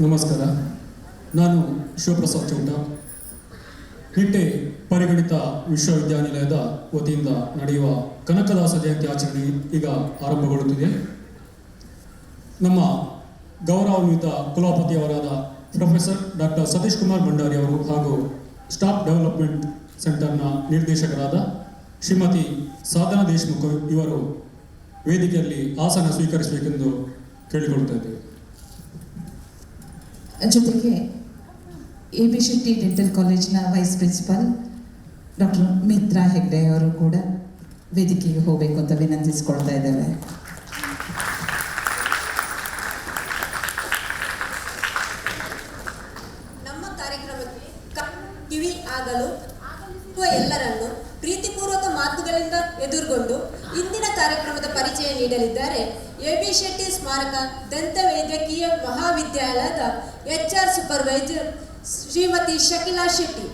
ನಮಸ್ಕಾರ. ನಾನು ಶಿವಪ್ರಸಾದ್ ಚೌಟ, ನಿಟ್ಟೆ ಪರಿಗಣಿತ ವಿಶ್ವವಿದ್ಯಾನಿಲಯದ ವತಿಯಿಂದ ನಡೆಯುವ ಕನಕದಾಸ ಜಯಂತಿ ಆಚರಣೆ ಈಗ ಆರಂಭಗೊಳ್ಳುತ್ತಿದೆ. ನಮ್ಮ ಗೌರವಾನ್ವಿತ ಕುಲಪತಿಯವರಾದ ಪ್ರೊಫೆಸರ್ ಡಾಕ್ಟರ್ ಸತೀಶ್ ಕುಮಾರ್ ಭಂಡಾರಿ ಅವರು ಹಾಗೂ ಸ್ಟಾಫ್ ಡೆವಲಪ್ಮೆಂಟ್ ಸೆಂಟರ್ನ ನಿರ್ದೇಶಕರಾದ ಶ್ರೀಮತಿ ಸಾಧನಾ ದೇಶಮುಖ್ ಇವರು ವೇದಿಕೆಯಲ್ಲಿ ಆಸನ ಸ್ವೀಕರಿಸಬೇಕೆಂದು ಕೇಳಿಕೊಳ್ತಾ ಇದ್ದೇವೆ. ಜೊತೆಗೆ AB ಶೆಟ್ಟಿ ಡೆಂಟಲ್ ಕಾಲೇಜಿನ wise principal doctor Mitra Hegde ಅವರು ಕೂಡ ವೇದಿಕೆಗೆ ಹೋಗಬೇಕು ಅಂತ ವಿನಂತಿಸಿಕೊಳ್ತಾ ಇದ್ದೇವೆ. ನಮ್ಮ ಕಾರ್ಯಕ್ರಮಕ್ಕೆ ಕಿವಿ ಆಗಲು ಎಲ್ಲರನ್ನು ಪ್ರೀತಿಪೂರ್ವಕ ಮಾತುಗಳಿಂದ ಎದುರುಗೊಂಡು ಇಂದಿನ ಕಾರ್ಯಕ್ರಮದ ಪರಿಚಯ ನೀಡಲಿದ್ದಾರೆ AB ಶೆಟ್ಟಿ ಸ್ಮಾರಕ ದಂತ ವೈದ್ಯಕೀಯ ಮಹಾವಿದ್ಯಾಲಯದ HR ಸೂಪರ್ವೈಸರ್ ಶ್ರೀಮತಿ ಶಕಿಲಾ ಶೆಟ್ಟಿ.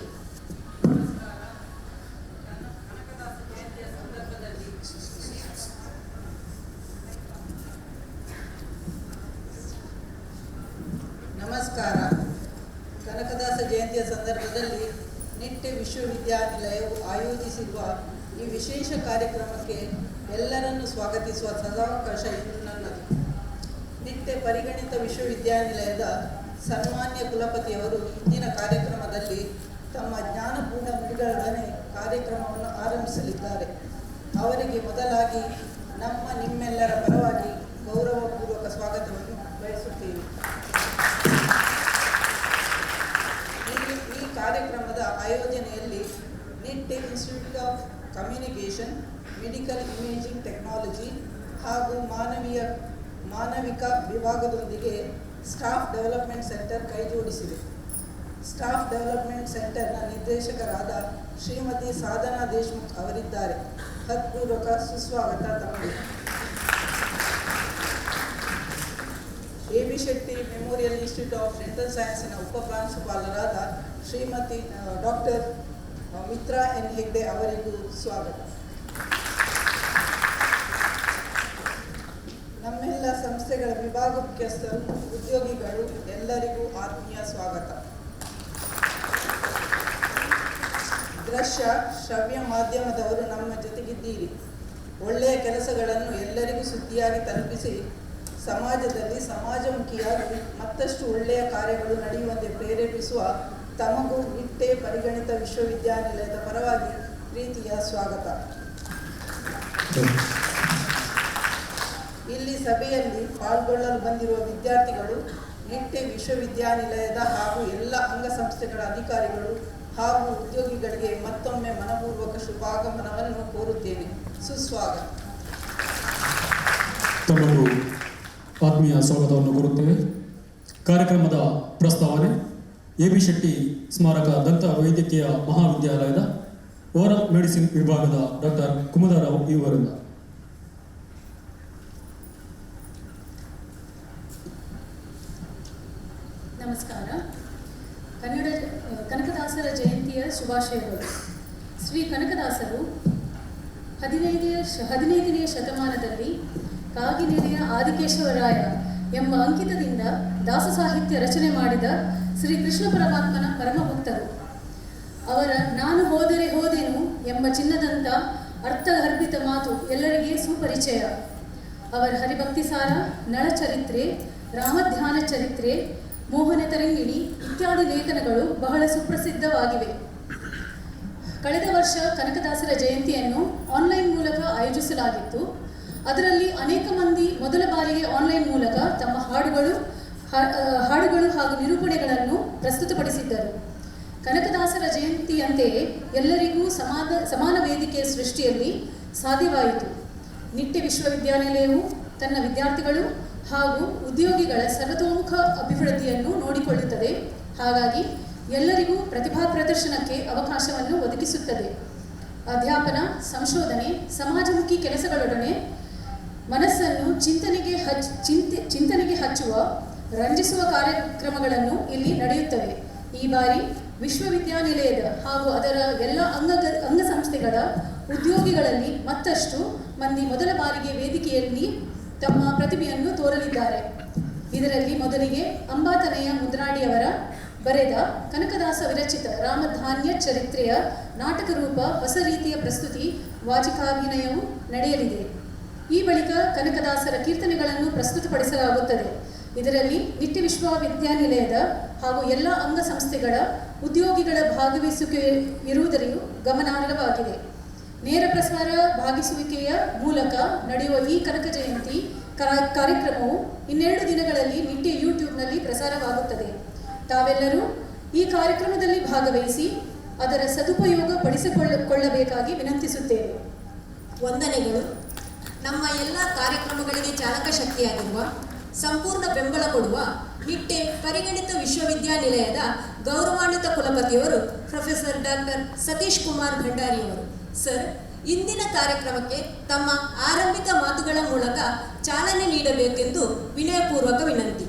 ನಮಸ್ಕಾರ. ಕನಕದಾಸ ಜಯಂತಿಯ ಸಂದರ್ಭದಲ್ಲಿ ನಿಟ್ಟೆ ವಿಶ್ವವಿದ್ಯಾನಿಲಯವು ಆಯೋಜಿಸಿರುವ ಈ ವಿಶೇಷ ಕಾರ್ಯಕ್ರಮಕ್ಕೆ ಎಲ್ಲರನ್ನು ಸ್ವಾಗತಿಸುವ ಸದಾವಕಾಶ ಇಂದು ನನ್ನದು. ನಿಟ್ಟೆ ಪರಿಗಣಿತ ವಿಶ್ವವಿದ್ಯಾನಿಲಯದ ಸನ್ಮಾನ್ಯ ಕುಲಪತಿಯವರು ಇಂದಿನ ಕಾರ್ಯಕ್ರಮದಲ್ಲಿ ತಮ್ಮ ಜ್ಞಾನಪೂರ್ಣ ನುಡಿಗಳೊಡನೆ ಕಾರ್ಯಕ್ರಮವನ್ನು ಆರಂಭಿಸಲಿದ್ದಾರೆ. ಅವರಿಗೆ ಮೊದಲಾಗಿ ನಿಮ್ಮೆಲ್ಲರ ಪರವಾಗಿ ಗೌರವಪೂರ್ವಕ ಸ್ವಾಗತವನ್ನು ಬಯಸುತ್ತೇವೆ. ಈ ಕಾರ್ಯಕ್ರಮದ ಆಯೋಜನೆಯಲ್ಲಿ Nitte institute of communication, medical imaging technology ಹಾಗೂ ಮಾನವಿಕ ವಿಭಾಗದೊಂದಿಗೆ ಸ್ಟಾಫ್ ಡೆವಲಪ್ಮೆಂಟ್ ಸೆಂಟರ್ ಕೈಜೋಡಿಸಿದೆ. ಸ್ಟಾಫ್ ಡೆವಲಪ್ಮೆಂಟ್ ಸೆಂಟರ್ನ ನಿರ್ದೇಶಕರಾದ ಶ್ರೀಮತಿ ಸಾಧನಾ ದೇಶಮುಖ್ ಅವರಿದ್ದಾರೆ. ಹೃತ್ಪೂರ್ವಕ ಸುಸ್ವಾಗತ ತಮಗೆ. AB Shetty memorial institute of dental ಸೈನ್ಸಿನ ಉಪಪ್ರಾಂಶುಪಾಲರಾದ ಶ್ರೀಮತಿ ಡಾಕ್ಟರ್ ಮಿತ್ರಾ ಎನ್ ಹೆಗ್ಡೆ ಅವರಿಗೂ ಸ್ವಾಗತ. ನಮ್ಮೆಲ್ಲ ಸಂಸ್ಥೆಗಳ ವಿಭಾಗ ಮುಖ್ಯಸ್ಥರು, ಉದ್ಯೋಗಿಗಳು ಎಲ್ಲರಿಗೂ ಆತ್ಮೀಯ ಸ್ವಾಗತ. ದೃಶ್ಯ ಶ್ರವ್ಯ ಮಾಧ್ಯಮದವರು ನಮ್ಮ ಜೊತೆಗಿದ್ದೀರಿ. ಒಳ್ಳೆಯ ಕೆಲಸಗಳನ್ನು ಎಲ್ಲರಿಗೂ ಸುದ್ದಿಯಾಗಿ ತಲುಪಿಸಿ ಸಮಾಜದಲ್ಲಿ ಸಮಾಜಮುಖಿಯಾಗಿ ಮತ್ತಷ್ಟು ಒಳ್ಳೆಯ ಕಾರ್ಯಗಳು ನಡೆಯುವಂತೆ ಪ್ರೇರೇಪಿಸುವ ತಮಗೂ ನಿಟ್ಟೆ ಪರಿಗಣಿತ ವಿಶ್ವವಿದ್ಯಾನಿಲಯದ ಪರವಾಗಿ ಪ್ರೀತಿಯ ಸ್ವಾಗತ. ಇಲ್ಲಿ ಸಭೆಯಲ್ಲಿ ಪಾಲ್ಗೊಳ್ಳಲು ಬಂದಿರುವ ವಿದ್ಯಾರ್ಥಿಗಳು, ನಿಟ್ಟೆ ವಿಶ್ವವಿದ್ಯಾನಿಲಯದ ಹಾಗೂ ಎಲ್ಲ ಅಂಗಸಂಸ್ಥೆಗಳ ಅಧಿಕಾರಿಗಳು ಹಾಗೂ ಉದ್ಯೋಗಿಗಳಿಗೆ ಮತ್ತೊಮ್ಮೆ ಮನಪೂರ್ವಕ ಶುಭಾಗಮನವನ್ನು ಕೋರುತ್ತೇನೆ. ಸುಸ್ವಾಗತ. ತಮಗೂ ಆತ್ಮೀಯ ಸ್ವಾಗತವನ್ನು ಕೋರುತ್ತೇವೆ. ಕಾರ್ಯಕ್ರಮದ ಪ್ರಸ್ತಾವನೆ AB ಶೆಟ್ಟಿ ಸ್ಮಾರಕ ದಂತ ವೈದ್ಯಕೀಯ ಮಹಾವಿದ್ಯಾಲಯದ ಓರಲ್ ಮೆಡಿಸಿನ್ ವಿಭಾಗದ ಡಾಕ್ಟರ್ ಕುಮುದರಾವ್ ಇವರಿಂದ. ನಮಸ್ಕಾರ. ಕನಕದಾಸರ ಜಯಂತಿಯ ಶುಭಾಶಯಗಳು. ಶ್ರೀ ಕನಕದಾಸರು 15ನೇ ಶತಮಾನದಲ್ಲಿ ಕಾಗಿನೆಲೆಯ ಆದಿಕೇಶವರಾಯ ಎಂಬ ಅಂಕಿತದಿಂದ ದಾಸ ಸಾಹಿತ್ಯ ರಚನೆ ಮಾಡಿದ ಶ್ರೀ ಕೃಷ್ಣ ಪರಮಾತ್ಮನ ಪರಮಭಕ್ತರು. ಅವರ ನಾನು ಹೋದರೆ ಹೋದೆನು ಎಂಬ ಚಿನ್ನದಂಥ ಅರ್ಥಗರ್ಭಿತ ಮಾತು ಎಲ್ಲರಿಗೆ ಸುಪರಿಚಯ. ಅವರ ಹರಿಭಕ್ತಿಸಾರ, ನಳಚರಿತ್ರೆ, ರಾಮಧ್ಯಾನ ಚರಿತ್ರೆ, ಮೋಹನ ತರಂಗಿಣಿ ಇತ್ಯಾದಿ ಲೇಖನಗಳು ಬಹಳ ಸುಪ್ರಸಿದ್ಧವಾಗಿವೆ. ಕಳೆದ ವರ್ಷ ಕನಕದಾಸರ ಜಯಂತಿಯನ್ನು ಆನ್ಲೈನ್ ಮೂಲಕ ಆಯೋಜಿಸಲಾಗಿತ್ತು. ಅದರಲ್ಲಿ ಅನೇಕ ಮಂದಿ ಮೊದಲ ಬಾರಿಗೆ ಆನ್ಲೈನ್ ಮೂಲಕ ತಮ್ಮ ಹಾಡುಗಳು ಹಾಗೂ ನಿರೂಪಣೆಗಳನ್ನು ಪ್ರಸ್ತುತಪಡಿಸಿದ್ದರು. ಕನಕದಾಸರ ಜಯಂತಿಯಂತೆಯೇ ಎಲ್ಲರಿಗೂ ಸಮಾನ ವೇದಿಕೆಯ ಸೃಷ್ಟಿಯಲ್ಲಿ ಸಾಧ್ಯವಾಯಿತು. ನಿಟ್ಟೆ ವಿಶ್ವವಿದ್ಯಾನಿಲಯವು ತನ್ನ ವಿದ್ಯಾರ್ಥಿಗಳು ಹಾಗೂ ಉದ್ಯೋಗಿಗಳ ಸರ್ವತೋಮುಖ ಅಭಿವೃದ್ಧಿಯನ್ನು ನೋಡಿಕೊಳ್ಳುತ್ತದೆ. ಹಾಗಾಗಿ ಎಲ್ಲರಿಗೂ ಪ್ರತಿಭಾ ಪ್ರದರ್ಶನಕ್ಕೆ ಅವಕಾಶವನ್ನು ಒದಗಿಸುತ್ತದೆ. ಅಧ್ಯಾಪನ, ಸಂಶೋಧನೆ, ಸಮಾಜಮುಖಿ ಕೆಲಸಗಳೊಡನೆ ಮನಸ್ಸನ್ನು ಚಿಂತನೆಗೆ ಹಚ್ಚುವ, ರಂಜಿಸುವ ಕಾರ್ಯಕ್ರಮಗಳನ್ನು ಇಲ್ಲಿ ನಡೆಯುತ್ತವೆ. ಈ ಬಾರಿ ವಿಶ್ವವಿದ್ಯಾನಿಲಯದ ಹಾಗೂ ಅದರ ಎಲ್ಲ ಅಂಗಸಂಸ್ಥೆಗಳ ಉದ್ಯೋಗಿಗಳಲ್ಲಿ ಮತ್ತಷ್ಟು ಮಂದಿ ಮೊದಲ ಬಾರಿಗೆ ವೇದಿಕೆಯಲ್ಲಿ ತಮ್ಮ ಪ್ರತಿಭೆಯನ್ನು ತೋರಲಿದ್ದಾರೆ. ಇದರಲ್ಲಿ ಮೊದಲಿಗೆ ಅಂಬಾತನೆಯ ಮುದ್ರಾಡಿಯವರ ಬರೆದ ಕನಕದಾಸ ವಿರಚಿತ ರಾಮಧಾನ್ಯ ಚರಿತ್ರೆಯ ನಾಟಕ ರೂಪ ಹೊಸ ರೀತಿಯ ಪ್ರಸ್ತುತಿ ವಾಚಿಕಾಭಿನಯವು ನಡೆಯಲಿದೆ. ಈ ಬಳಿಕ ಕನಕದಾಸರ ಕೀರ್ತನೆಗಳನ್ನು ಪ್ರಸ್ತುತಪಡಿಸಲಾಗುತ್ತದೆ. ಇದರಲ್ಲಿ ನಿಟ್ಟೆ ವಿಶ್ವವಿದ್ಯಾನಿಲಯದ ಹಾಗೂ ಎಲ್ಲ ಅಂಗಸಂಸ್ಥೆಗಳ ಉದ್ಯೋಗಿಗಳ ಭಾಗವಹಿಸುವಿಕೆ ಇರುವುದರಿಂದ ಗಮನಾರ್ಹವಾಗಿದೆ. ನೇರ ಪ್ರಸಾರ ಭಾಗಿಸುವಿಕೆಯ ಮೂಲಕ ನಡೆಯುವ ಈ ಕನಕ ಜಯಂತಿ ಕಾರ್ಯಕ್ರಮವು 2 ದಿನಗಳಲ್ಲಿ ನಿಟ್ಟೆ ಯೂಟ್ಯೂಬ್ನಲ್ಲಿ ಪ್ರಸಾರವಾಗುತ್ತದೆ. ತಾವೆಲ್ಲರೂ ಈ ಕಾರ್ಯಕ್ರಮದಲ್ಲಿ ಭಾಗವಹಿಸಿ ಅದರ ಸದುಪಯೋಗ ಪಡಿಸಿಕೊಳ್ಳಬೇಕಾಗಿ ವಿನಂತಿಸುತ್ತೇವೆ. ವಂದನೆಗಳು. ನಮ್ಮ ಎಲ್ಲ ಕಾರ್ಯಕ್ರಮಗಳಿಗೆ ಚಾಲಕ ಶಕ್ತಿಯಾಗಿರುವ, ಸಂಪೂರ್ಣ ಬೆಂಬಲ ಕೊಡುವ ನಿಟ್ಟೆ ಪರಿಗಣಿತ ವಿಶ್ವವಿದ್ಯಾನಿಲಯದ ಗೌರವಾನ್ವಿತ ಕುಲಪತಿಯವರು ಪ್ರೊಫೆಸರ್ ಡಾಕ್ಟರ್ ಸತೀಶ್ ಕುಮಾರ್ ಭಂಡಾರಿಯವರು. ಸರ್, ಇಂದಿನ ಕಾರ್ಯಕ್ರಮಕ್ಕೆ ತಮ್ಮ ಆರಂಭಿಕ ಮಾತುಗಳ ಮೂಲಕ ಚಾಲನೆ ನೀಡಬೇಕೆಂದು ವಿನಯಪೂರ್ವಕ ವಿನಂತಿ.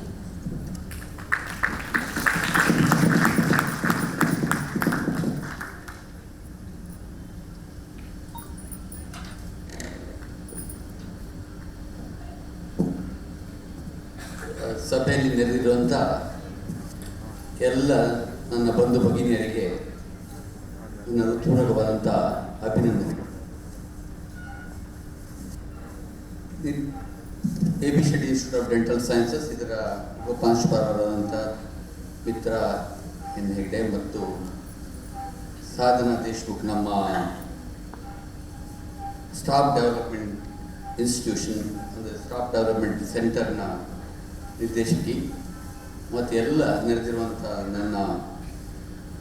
ಸಭೆಯಲ್ಲಿ ನೆರೆದಿರುವಂಥ ಎಲ್ಲ ನನ್ನ ಬಂಧು ಭಗಿನಿಯರಿಗೆ ನನ್ನ ಹೃತ್ಪೂರ್ವಕವಾದಂಥ ಅಭಿನಂದನೆಗಳು. AB Shetty institute of dental sciences ಇದರ ಉಪಪ್ರಾಂಶುಪಾಲರಾದಂಥ ಮಿತ್ರ ಎನ್ ಹೆಗ್ಡೆ ಮತ್ತು ಸಾಧನಾ ದೇಶ್ಮುಖ್ ನಮ್ಮ ಸ್ಟಾಫ್ ಡೆವಲಪ್ಮೆಂಟ್ ಇನ್ಸ್ಟಿಟ್ಯೂಷನ್ ಅಂದರೆ ಸ್ಟಾಫ್ ಡೆವಲಪ್ಮೆಂಟ್ ಸೆಂಟರ್ನ ನಿರ್ದೇಶಕಿ ಮತ್ತು ಎಲ್ಲ ನೆರೆದಿರುವಂಥ ನನ್ನ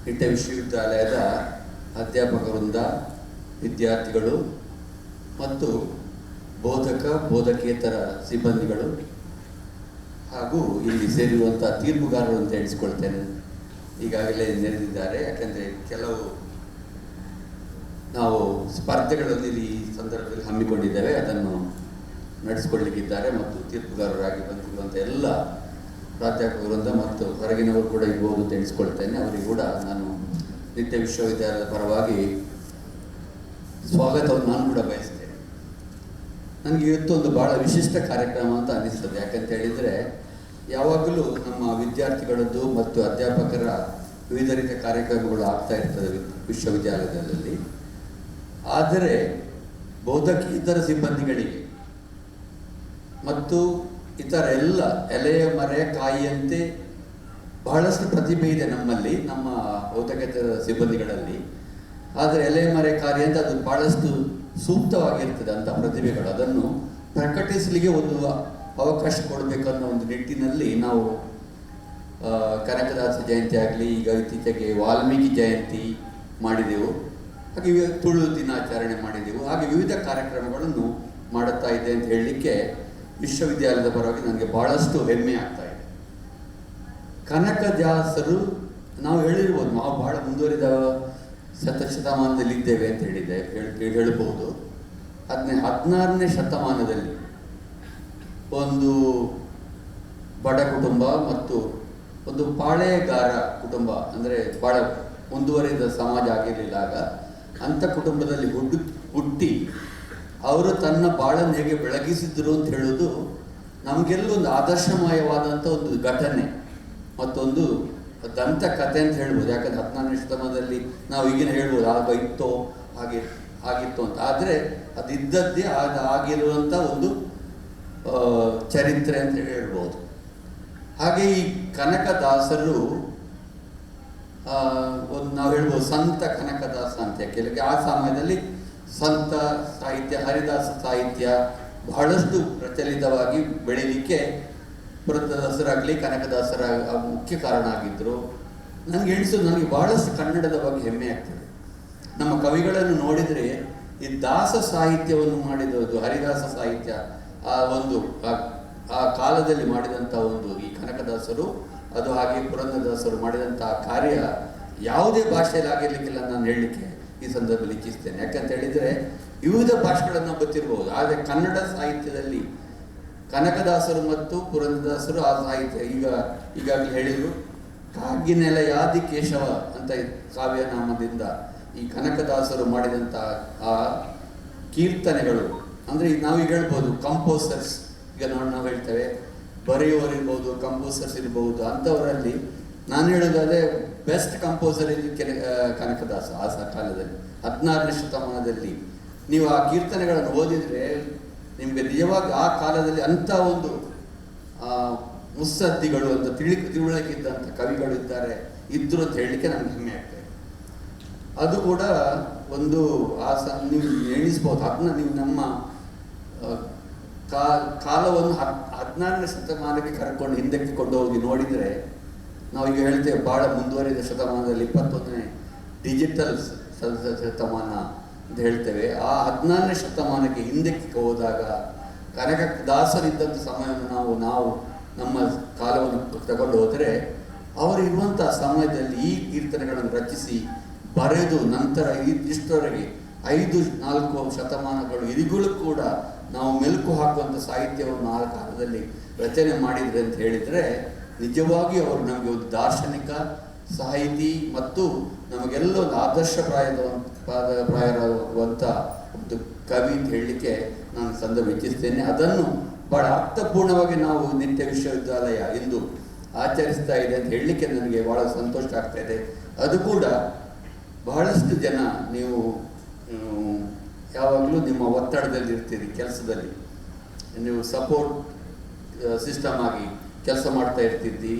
ನಿಟ್ಟೆ ವಿಶ್ವವಿದ್ಯಾಲಯದ ಅಧ್ಯಾಪಕ ವೃಂದ, ವಿದ್ಯಾರ್ಥಿಗಳು ಮತ್ತು ಬೋಧಕೇತರ ಸಿಬ್ಬಂದಿಗಳು ಹಾಗೂ ಇಲ್ಲಿ ಸೇರಿರುವಂಥ ತೀರ್ಪುಗಾರರು ಅಂತ ಎಣಿಸ್ಕೊಳ್ತೇನೆ. ಈಗಾಗಲೇ ನೆರೆದಿದ್ದಾರೆ. ಯಾಕೆಂದರೆ ಕೆಲವು ನಾವು ಸ್ಪರ್ಧೆಗಳಲ್ಲಿ ಈ ಸಂದರ್ಭದಲ್ಲಿ ಹಮ್ಮಿಕೊಂಡಿದ್ದೇವೆ, ಅದನ್ನು ನಡೆಸಿಕೊಳ್ಳಲಿಕ್ಕಿದ್ದಾರೆ ಮತ್ತು ತೀರ್ಪುಗಾರರಾಗಿ ಬಂದಿರುವಂಥ ಎಲ್ಲ ಪ್ರಾಧ್ಯಾಪಕರಿಂದ ಮತ್ತು ಹೊರಗಿನವರು ಕೂಡ ಇರ್ಬೋದು ಅಂತ ಎಣಿಸ್ಕೊಳ್ತೇನೆ. ಅವರಿಗೆ ಕೂಡ ನಾನು ನಿಟ್ಟೆ ವಿಶ್ವವಿದ್ಯಾಲಯದ ಪರವಾಗಿ ಸ್ವಾಗತವನ್ನು ನಾನು ಕೂಡ ಬಯಸ್ತೇನೆ. ನನಗೆ ಇವತ್ತೊಂದು ಭಾಳ ವಿಶಿಷ್ಟ ಕಾರ್ಯಕ್ರಮ ಅಂತ ಅನ್ನಿಸ್ತದೆ. ಯಾಕಂತ ಹೇಳಿದರೆ ಯಾವಾಗಲೂ ನಮ್ಮ ವಿದ್ಯಾರ್ಥಿಗಳದ್ದು ಮತ್ತು ಅಧ್ಯಾಪಕರ ವಿವಿಧ ರೀತಿಯ ಕಾರ್ಯಕ್ರಮಗಳು ಆಗ್ತಾ ಇರ್ತದೆ ವಿಶ್ವವಿದ್ಯಾಲಯದಲ್ಲಿ. ಆದರೆ ಬೋಧಕೇತರ ಸಿಬ್ಬಂದಿಗಳಿಗೆ ಮತ್ತು ಇತರ ಎಲ್ಲ ಎಲೆಯ ಮರೆ ಕಾಯಿಯಂತೆ ಬಹಳಷ್ಟು ಪ್ರತಿಭೆ ಇದೆ ನಮ್ಮಲ್ಲಿ, ನಮ್ಮ ಬೋಧಕೇತರ ಸಿಬ್ಬಂದಿಗಳಲ್ಲಿ. ಆದರೆ ಎಲೆ ಮರೆ ಕಾರ್ಯ ಅಂತ ಅದು ಬಹಳಷ್ಟು ಸೂಕ್ತವಾಗಿರ್ತದೆ ಅಂಥ ಪ್ರತಿಭೆಗಳು. ಅದನ್ನು ಪ್ರಕಟಿಸಲಿಕ್ಕೆ ಒಂದು ಅವಕಾಶ ಕೊಡಬೇಕನ್ನೋ ಒಂದು ನಿಟ್ಟಿನಲ್ಲಿ ನಾವು ಕನಕದಾಸ ಜಯಂತಿ ಆಗಲಿ, ಈಗ ಇತ್ತೀಚೆಗೆ ವಾಲ್ಮೀಕಿ ಜಯಂತಿ ಮಾಡಿದೆವು, ಹಾಗೆ ತುಳು ದಿನಾಚರಣೆ ಮಾಡಿದೆವು, ಹಾಗೆ ವಿವಿಧ ಕಾರ್ಯಕ್ರಮಗಳನ್ನು ಮಾಡುತ್ತಾ ಇದೆ ಅಂತ ಹೇಳಲಿಕ್ಕೆ ವಿಶ್ವವಿದ್ಯಾಲಯದ ಪರವಾಗಿ ನನಗೆ ಬಹಳಷ್ಟು ಹೆಮ್ಮೆ ಆಗ್ತಾ ಇದೆ. ಕನಕದಾಸರು ನಾವು ಹೇಳಿರ್ಬೋದು, ನಾವು ಬಹಳ ಮುಂದುವರಿದ ಶತಮಾನದಲ್ಲಿ ಇದ್ದೇವೆ ಅಂತ ಹೇಳ್ಬೋದು. 16ನೇ ಶತಮಾನದಲ್ಲಿ ಒಂದು ಬಡ ಕುಟುಂಬ ಮತ್ತು ಒಂದು ಪಾಳೆಗಾರ ಕುಟುಂಬ, ಅಂದರೆ ಭಾಳ ಮುಂದುವರಿದ ಸಮಾಜ ಆಗಿರಲಿಲ್ಲ ಆಗ. ಅಂಥ ಕುಟುಂಬದಲ್ಲಿ ಹುಟ್ಟಿ ಅವರು ತನ್ನ ಬಾಳನ್ನು ಹೇಗೆ ಬೆಳಗಿಸಿದ್ರು ಅಂತ ಹೇಳೋದು ನಮಗೆಲ್ಲ ಒಂದು ಆದರ್ಶಮಯವಾದಂಥ ಒಂದು ಘಟನೆ ಮತ್ತೊಂದು ದಂತ ಕಥೆ ಅಂತ ಹೇಳ್ಬೋದು. ಯಾಕಂದರೆ 16ನೇ ಶತಮಾನದಲ್ಲಿ ನಾವು ಈಗಿನ ಹೇಳ್ಬೋದು ಆಗ ಇತ್ತೋ ಆಗಿತ್ತು ಅಂತ. ಆದರೆ ಅದು ಇದ್ದದ್ದೇ ಆಗಿರುವಂಥ ಒಂದು ಚರಿತ್ರೆ ಅಂತ ಹೇಳ್ಬೋದು. ಹಾಗೆ ಈ ಕನಕದಾಸರು ಒಂದು ನಾವು ಹೇಳ್ಬೋದು ಸಂತ ಕನಕದಾಸ ಅಂತ. ಯಾಕೆ ಆ ಸಮಯದಲ್ಲಿ ಸಂತ ಸಾಹಿತ್ಯ, ಹರಿದಾಸ ಸಾಹಿತ್ಯ ಬಹಳಷ್ಟು ಪ್ರಚಲಿತವಾಗಿ ಬೆಳೀಲಿಕ್ಕೆ ಪುರಂದರದಾಸರಾಗಲಿ ಕನಕದಾಸರ ಮುಖ್ಯ ಕಾರಣ ಆಗಿದ್ದರು. ನನಗೆ ನನಗೆ ಬಹಳಷ್ಟು ಕನ್ನಡದ ಬಗ್ಗೆ ಹೆಮ್ಮೆ ಆಗ್ತದೆ. ನಮ್ಮ ಕವಿಗಳನ್ನು ನೋಡಿದರೆ ಈ ದಾಸ ಸಾಹಿತ್ಯವನ್ನು ಮಾಡಿದದ್ದು, ಹರಿದಾಸ ಸಾಹಿತ್ಯ ಆ ಕಾಲದಲ್ಲಿ ಮಾಡಿದಂಥ ಒಂದು ಈ ಕನಕದಾಸರು, ಅದು ಹಾಗೆ ಪುರಂದರದಾಸರು ಮಾಡಿದಂಥ ಕಾರ್ಯ ಯಾವುದೇ ಭಾಷೆಯಲ್ಲಿ ಆಗಿರಲಿಕ್ಕಿಲ್ಲ ನಾನು ಹೇಳಲಿಕ್ಕೆ ಈ ಸಂದರ್ಭದಲ್ಲಿ ಇಚ್ಛಿಸ್ತೇನೆ. ಯಾಕಂತ ಹೇಳಿದರೆ ವಿವಿಧ ಭಾಷೆಗಳನ್ನು ಗೊತ್ತಿರ್ಬೋದು, ಆದರೆ ಕನ್ನಡ ಸಾಹಿತ್ಯದಲ್ಲಿ ಕನಕದಾಸರು ಮತ್ತು ಪುರಂದರದಾಸರು ಆ ಸಾಹಿತ್ಯ ಈಗಾಗಲೇ ಹೇಳಿದರು. ಕಾಗಿನೆಲೆಯಾದಿ ಕೇಶವ ಅಂತ ಕಾವ್ಯನಾಮದಿಂದ ಈ ಕನಕದಾಸರು ಮಾಡಿದಂಥ ಆ ಕೀರ್ತನೆಗಳು, ಅಂದರೆ ನಾವೀಗ ಹೇಳ್ಬೋದು ಕಂಪೋಸರ್ಸ್, ಈಗ ನಾವು ಹೇಳ್ತೇವೆ ಬರೆಯುವವರಿರ್ಬೋದು, ಕಂಪೋಸರ್ಸ್ ಇರ್ಬೋದು, ಅಂಥವರಲ್ಲಿ ನಾನು ಹೇಳೋದಾದರೆ ಬೆಸ್ಟ್ ಕಂಪೋಸರ್ ಇದು ಕನಕದಾಸ. ಆ ಕಾಲದಲ್ಲಿ 16ನೇ ಶತಮಾನದಲ್ಲಿ ನೀವು ಆ ಕೀರ್ತನೆಗಳನ್ನು ಓದಿದರೆ ನಿಮಗೆ ನಿಜವಾಗಿ ಆ ಕಾಲದಲ್ಲಿ ಅಂಥ ಒಂದು ಮುತ್ಸದ್ದಿಗಳು ಅಂತ ತಿಳುವಳಿಕಿದ್ದಂಥ ಕವಿಗಳು ಇದ್ದರು ಅಂತ ಹೇಳಲಿಕ್ಕೆ ನನಗೆ ಹೆಮ್ಮೆ ಆಗ್ತದೆ. ಅದು ಕೂಡ ಒಂದು ನೀವು ಎಣಿಸ್ಬೋದು. ನೀವು ನಮ್ಮ ಕಾಲವನ್ನು 16ನೇ ಶತಮಾನಕ್ಕೆ ಕರ್ಕೊಂಡು ಹಿಂದಕ್ಕೆ ಕೊಂಡು ಹೋಗಿ ನೋಡಿದರೆ ನಾವು ಈಗ ಹೇಳ್ತೇವೆ ಭಾಳ ಮುಂದುವರಿದ ಶತಮಾನದಲ್ಲಿ 21ನೇ ಡಿಜಿಟಲ್ ಶತಮಾನ ಅಂತ ಹೇಳ್ತೇವೆ. ಆ 14ನೇ ಶತಮಾನಕ್ಕೆ ಹಿಂದಕ್ಕೆ ಹೋದಾಗ ಕನಕದಾಸರಿದ್ದಂಥ ಸಮಯವನ್ನು ನಾವು ನಮ್ಮ ಕಾಲವನ್ನು ತಗೊಂಡು ಹೋದರೆ ಅವರಿರುವಂಥ ಸಮಯದಲ್ಲಿ ಈ ಕೀರ್ತನೆಗಳನ್ನು ರಚಿಸಿ ಬರೆದು ನಂತರ ಇಷ್ಟರವರೆಗೆ 5-4 ಶತಮಾನಗಳು ಇದಿಗಳು ಕೂಡ ನಾವು ಮೆಲುಕು ಹಾಕುವಂಥ ಸಾಹಿತ್ಯವನ್ನು ಆ ಕಾಲದಲ್ಲಿ ರಚನೆ ಮಾಡಿದರೆ ಅಂತ ಹೇಳಿದರೆ ನಿಜವಾಗಿ ಅವರು ನಮಗೆ ಒಂದು ದಾರ್ಶನಿಕ ಸಾಹಿತಿ ಮತ್ತು ನಮಗೆಲ್ಲ ಒಂದು ಆದರ್ಶಪ್ರಾಯರಾಗುವಂಥ ಒಂದು ಕವಿ ಅಂತ ಹೇಳಲಿಕ್ಕೆ ನಾನು ಸಂದರ್ಭ ಇಚ್ಛಿಸ್ತೇನೆ. ಅದನ್ನು ಬಹಳ ಅರ್ಥಪೂರ್ಣವಾಗಿ ನಾವು ನಿತ್ಯ ವಿಶ್ವವಿದ್ಯಾಲಯ ಇಂದು ಆಚರಿಸ್ತಾ ಇದೆ ಅಂತ ಹೇಳಲಿಕ್ಕೆ ನನಗೆ ಭಾಳ ಸಂತೋಷ ಆಗ್ತಾ ಇದೆ. ಅದು ಕೂಡ ಬಹಳಷ್ಟು ಜನ ನೀವು ಯಾವಾಗಲೂ ನಿಮ್ಮ ಒತ್ತಡದಲ್ಲಿ ಇರ್ತೀರಿ, ಕೆಲಸದಲ್ಲಿ ನೀವು ಸಪೋರ್ಟ್ ಸಿಸ್ಟಮ್ ಆಗಿ ಕೆಲಸ ಮಾಡ್ತಾ ಇರ್ತಿದ್ದಿ.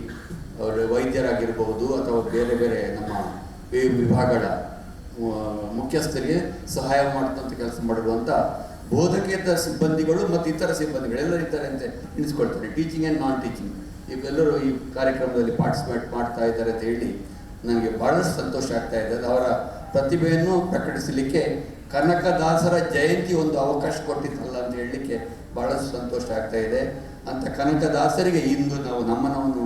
ಅವರು ವೈದ್ಯರಾಗಿರ್ಬೋದು ಅಥವಾ ಬೇರೆ ಬೇರೆ ನಮ್ಮ ವಿಭಾಗಗಳ ಮುಖ್ಯಸ್ಥರಿಗೆ ಸಹಾಯ ಮಾಡ್ತಂತ ಕೆಲಸ ಮಾಡಿರುವಂಥ ಬೋಧಕೇತರ ಸಿಬ್ಬಂದಿಗಳು ಮತ್ತು ಇತರ ಸಿಬ್ಬಂದಿಗಳು ಎಲ್ಲರೂ ಇದ್ದಾರೆ ಅಂತ ಎಣಿಸ್ಕೊಳ್ತಾರೆ. ಟೀಚಿಂಗ್ ಆ್ಯಂಡ್ ನಾನ್ ಟೀಚಿಂಗ್ ಇವೆಲ್ಲರೂ ಈ ಕಾರ್ಯಕ್ರಮದಲ್ಲಿ ಪಾರ್ಟಿಸಿಪೇಟ್ ಮಾಡ್ತಾ ಇದ್ದಾರೆ ಅಂತ ಹೇಳಿ ನನಗೆ ಬಹಳಷ್ಟು ಸಂತೋಷ ಆಗ್ತಾ ಇದೆ. ಅವರ ಪ್ರತಿಭೆಯನ್ನು ಪ್ರಕಟಿಸಲಿಕ್ಕೆ ಕನಕದಾಸರ ಜಯಂತಿ ಒಂದು ಅವಕಾಶ ಕೊಟ್ಟಿದ್ದಲ್ಲ ಅಂತ ಹೇಳಲಿಕ್ಕೆ ಬಹಳಷ್ಟು ಸಂತೋಷ ಆಗ್ತಾ ಇದೆ. ಅಂತ ಕನಕದಾಸರಿಗೆ ಇಂದು ನಾವು ನಮನವನ್ನು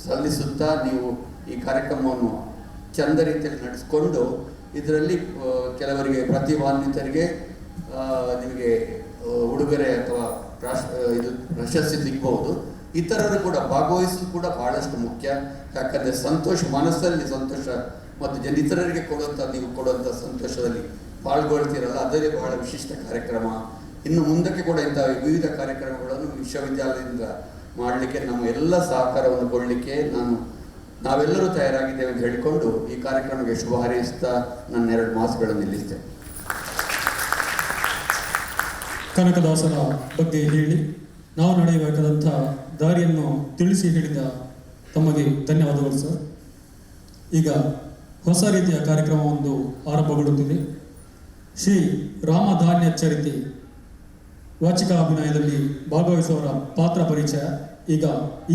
ಸಲ್ಲಿಸುತ್ತಾ ನೀವು ಈ ಕಾರ್ಯಕ್ರಮವನ್ನು ಚಂದ ರೀತಿಯಲ್ಲಿ ನಡೆಸಿಕೊಂಡು ಇದರಲ್ಲಿ ಕೆಲವರಿಗೆ ಪ್ರತಿಭಾನ್ವಿತರಿಗೆ ನಿಮಗೆ ಉಡುಗೊರೆ ಅಥವಾ ಇದು ಪ್ರಶಸ್ತಿ ಸಿಗ್ಬೋದು. ಇತರರು ಕೂಡ ಭಾಗವಹಿಸೋದು ಕೂಡ ಬಹಳಷ್ಟು ಮುಖ್ಯ. ಯಾಕಂದರೆ ಸಂತೋಷ, ಮನಸ್ಸಲ್ಲಿ ಸಂತೋಷ ಮತ್ತು ಇತರರಿಗೆ ನೀವು ಕೊಡುವಂಥ ಸಂತೋಷದಲ್ಲಿ ಪಾಲ್ಗೊಳ್ತೀರಲ್ಲ, ಅದೇ ಬಹಳ ವಿಶಿಷ್ಟ ಕಾರ್ಯಕ್ರಮ. ಇನ್ನು ಮುಂದಕ್ಕೆ ಕೂಡ ಇಂಥ ವಿವಿಧ ಕಾರ್ಯಕ್ರಮಗಳನ್ನು ವಿಶ್ವವಿದ್ಯಾಲಯದಿಂದ ಮಾಡಲಿಕ್ಕೆ ನಮ್ಮ ಎಲ್ಲ ಸಹಕಾರವನ್ನು ಕೊಡಲಿಕ್ಕೆ ನಾವೆಲ್ಲರೂ ತಯಾರಾಗಿದ್ದೇವೆ ಅಂತ ಹೇಳಿಕೊಂಡು ಈ ಕಾರ್ಯಕ್ರಮಕ್ಕೆ ಶುಭ ಹಾರೈಸ್ತಾ ನನ್ನ 2 ಮಾತುಗಳನ್ನು ನಿಲ್ಲಿಸ್ತೇನೆ. ಕನಕದಾಸರ ಬಗ್ಗೆ ಹೇಳಿ ನಾವು ನಡೆಯಬೇಕಾದಂಥ ದಾರಿಯನ್ನು ತಿಳಿಸಿ ಹೇಳಿದ ತಮಗೆ ಧನ್ಯವಾದಗಳು ಸರ್. ಈಗ ಹೊಸ ರೀತಿಯ ಕಾರ್ಯಕ್ರಮವೊಂದು ಆರಂಭಗೊಳ್ಳುತ್ತಿದೆ. ಶ್ರೀ ರಾಮಧಾನ್ಯ ಚರಿತೆ ವಾಚಿಕ ಅಭಿನಯದಲ್ಲಿ ಭಾಗವಹಿಸುವವರ ಪಾತ್ರ ಪರಿಚಯ ಈಗ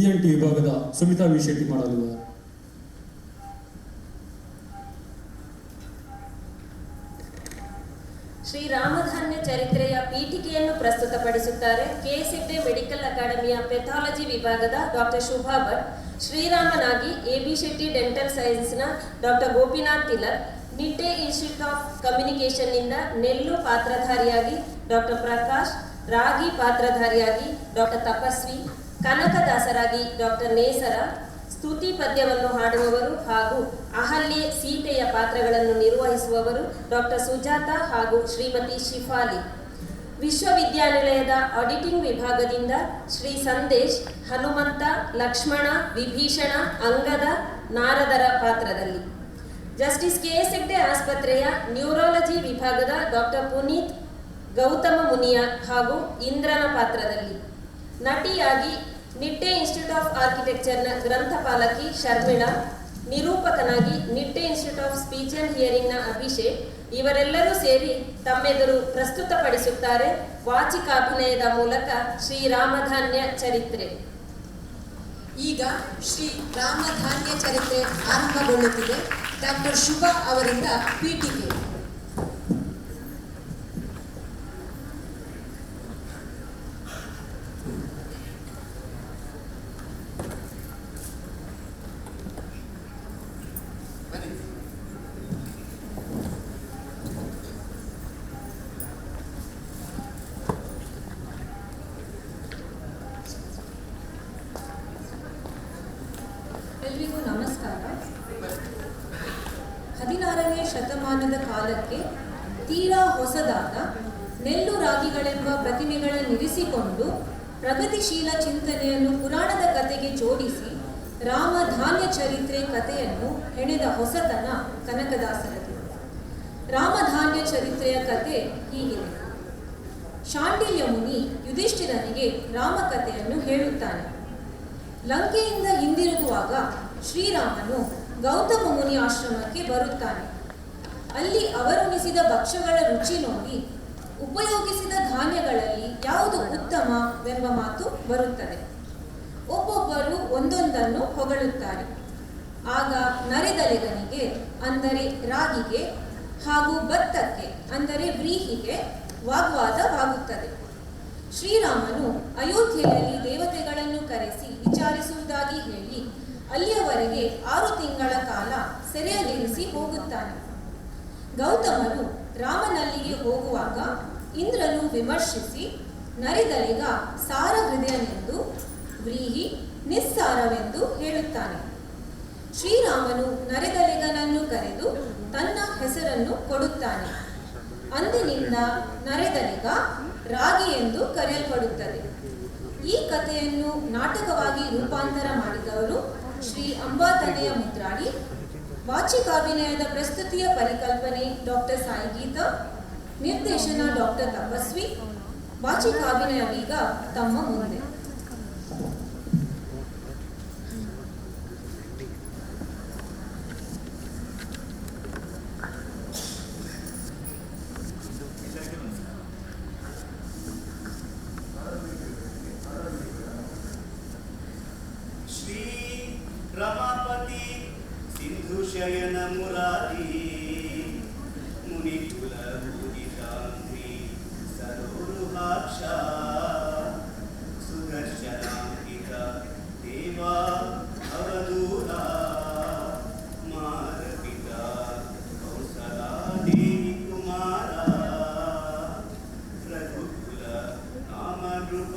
ENT ವಿಭಾಗದ ಸುಮಿತಾ ವಿ ಶೆಟ್ಟಿ ಮಾಡಲಿದ್ದಾರೆ. ಶ್ರೀ ರಾಮಧಾನ್ಯ ಚರಿತ್ರೆಯ ಪೀಠಿಕೆಯನ್ನು ಪ್ರಸ್ತುತಪಡಿಸುತ್ತಾರೆ KSFD ಮೆಡಿಕಲ್ ಅಕಾಡೆಮಿಯ ಪೆಥಾಲಜಿ ವಿಭಾಗದ ಡಾಕ್ಟರ್ ಶುಭಾ ಭಟ್. ಶ್ರೀರಾಮನಾಗಿ AB ಶೆಟ್ಟಿ ಡೆಂಟಲ್ ಸೈನ್ಸ್ನ doctor Gopinath Tilak, Nitte institute of ಕಮ್ಯುನಿಕೇಷನ್ನಿಂದ ನೆಲ್ಲು ಪಾತ್ರಧಾರಿಯಾಗಿ ಡಾಕ್ಟರ್ ಪ್ರಕಾಶ್, ರಾಗಿ ಪಾತ್ರಧಾರಿಯಾಗಿ ಡಾಕ್ಟರ್ ತಪಸ್ವಿ, ಕನಕದಾಸರಾಗಿ ಡಾಕ್ಟರ್ ನೇಸರ, ಸ್ತುತಿ ಪದ್ಯವನ್ನು ಹಾಡುವವರು ಹಾಗೂ ಅಹಲ್ಯೆ ಸೀತೆಯ ಪಾತ್ರಗಳನ್ನು ನಿರ್ವಹಿಸುವವರು ಡಾಕ್ಟರ್ ಸುಜಾತ ಹಾಗೂ ಶ್ರೀಮತಿ ಶಿಫಾಲಿ. ವಿಶ್ವವಿದ್ಯಾನಿಲಯದ ಆಡಿಟಿಂಗ್ ವಿಭಾಗದಿಂದ ಶ್ರೀ ಸಂದೇಶ್, ಹನುಮಂತ, ಲಕ್ಷ್ಮಣ, ವಿಭೀಷಣ, ಅಂಗದ, ನಾರದರ ಪಾತ್ರದಲ್ಲಿ. ಜಸ್ಟಿಸ್ KS ಹೆಗ್ಡೆ ಆಸ್ಪತ್ರೆಯ ನ್ಯೂರಾಲಜಿ ವಿಭಾಗದ ಡಾಕ್ಟರ್ ಪುನೀತ್, ಗೌತಮ ಮುನಿಯ ಹಾಗೂ ಇಂದ್ರನ ಪಾತ್ರದಲ್ಲಿ. ನಟಿಯಾಗಿ ನಿಟ್ಟೆ ಇನ್ಸ್ಟಿಟ್ಯೂಟ್ ಆಫ್ ಆರ್ಕಿಟೆಕ್ಚರ್ನ ಗ್ರಂಥಪಾಲಕಿ ಶರ್ಮಿಳಾ, ನಿರೂಪಕನಾಗಿ Nitte institute of speech and ಹಿಯರಿಂಗ್ನ ಅಭಿಷೇಕ್ ಇವರೆಲ್ಲರೂ ಸೇರಿ ತಮ್ಮೆದುರು ಪ್ರಸ್ತುತಪಡಿಸುತ್ತಾರೆ ವಾಚಿಕಾಭಿನಯದ ಮೂಲಕ ಶ್ರೀ ರಾಮಧಾನ್ಯ ಚರಿತ್ರೆ. ಈಗ ಶ್ರೀ ರಾಮಧಾನ್ಯ ಚರಿತ್ರೆ ಆರಂಭಗೊಳ್ಳುತ್ತಿದೆ. ಡಾಕ್ಟರ್ ಶುಭಾ ಅವರಿಂದ ಪೀಠಿಕೆ. ಎಲ್ರಿಗೂ ನಮಸ್ಕಾರ. 16ನೇ ಶತಮಾನದ ಕಾಲಕ್ಕೆ ತೀರಾ ಹೊಸದಾದ ನೆಲ್ಲು ರಾಗಿಗಳೆಂಬ ಪ್ರತಿಮೆಗಳನ್ನಿರಿಸಿಕೊಂಡು ಪ್ರಗತಿಶೀಲ ಚಿಂತನೆಯನ್ನು ಪುರಾಣದ ಕಥೆಗೆ ಜೋಡಿಸಿ ರಾಮಧಾನ್ಯ ಚರಿತ್ರೆ ಕಥೆಯನ್ನು ಹೆಣೆದ ಹೊಸತನ ಕನಕದಾಸರದು. ರಾಮಧಾನ್ಯ ಚರಿತ್ರೆಯ ಕಥೆ ಹೀಗಿದೆ. ಶಾಂಡಿಲ್ಯ ಮುನಿ ಯುಧಿಷ್ಠಿರನಿಗೆ ರಾಮಕಥೆಯನ್ನು ಹೇಳುತ್ತಾನೆ. ಲಂಕೆಯಿಂದ ಹಿಂದಿರುಗುವಾಗ ಶ್ರೀರಾಮನು ಗೌತಮ ಮುನಿ ಆಶ್ರಮಕ್ಕೆ ಬರುತ್ತಾನೆ. ಅಲ್ಲಿ ಅವರುಣಿಸಿದ ಭಕ್ಷ್ಯಗಳ ರುಚಿ ನೋಡಿ ಉಪಯೋಗಿಸಿದ ಧಾನ್ಯಗಳಲ್ಲಿ ಯಾವುದು ಉತ್ತಮವೆಂಬ ಮಾತು ಬರುತ್ತದೆ. ಒಬ್ಬೊಬ್ಬರು ಒಂದೊಂದನ್ನು ಹೊಗಳುತ್ತಾರೆ. ಆಗ ನರೆದಲೆಗನಿಗೆ ಅಂದರೆ ರಾಗಿಗೆ ಹಾಗೂ ಭತ್ತಕ್ಕೆ ಅಂದರೆ ವ್ರೀಹಿಗೆ ವಾಗ್ವಾದವಾಗುತ್ತದೆ. ಶ್ರೀರಾಮನು ಅಯೋಧ್ಯೆಯಲ್ಲಿ ದೇವತೆಗಳನ್ನು ಕರೆಸಿ ವಿಚಾರಿಸುವುದಾಗಿ ಹೇಳಿ ಅಲ್ಲಿಯವರೆಗೆ 6 ತಿಂಗಳ ಕಾಲ ಸೆರೆಯಲ್ಲಿರಿಸಿ ಹೋಗುತ್ತಾನೆ. ಗೌತಮರು ರಾಮನಲ್ಲಿಗೆ ಹೋಗುವಾಗ ಇಂದ್ರನು ವಿಮರ್ಶಿಸಿ ನರೆದಲೆಗ ಸಾರ ಹೃದಯನೆಂದು ವ್ರೀಹಿ ನಿಸ್ಸಾರವೆಂದು ಹೇಳುತ್ತಾನೆ. ಶ್ರೀರಾಮನು ನರೆದಲೆಗನನ್ನು ಕರೆದು ತನ್ನ ಹೆಸರನ್ನು ಕೊಡುತ್ತಾನೆ. ಅಂದಿನಿಂದ ನರೆದಲೆಗ ರಾಗಿ ಎಂದು ಕರೆಯಲ್ಪಡುತ್ತದೆ. ಈ ಕಥೆಯನ್ನು ನಾಟಕವಾಗಿ ರೂಪಾಂತರ ಮಾಡಿದವರು ಶ್ರೀ ಅಂಬಾತನೆಯ ಮುದ್ರಾಡಿ. ವಾಚಿಕಾಭಿನಯದ ಪ್ರಸ್ತುತಿಯ ಪರಿಕಲ್ಪನೆ ಡಾಕ್ಟರ್ ಸಾಯಿ ಗೀತಾ, ನಿರ್ದೇಶನ ಡಾಕ್ಟರ್ ತಪಸ್ವಿ. ವಾಚಿಕಾಭಿನಯವೀಗ ತಮ್ಮ ಮುಂದೆ. रमापति सिंधुशयन मुरारी मुनिकुल उदितांग्री सरोरुहाक्षा सुदर्शनांकित देवा अवधूता मारपिता कौसला देवी कुमारा रघुकुल नामनृप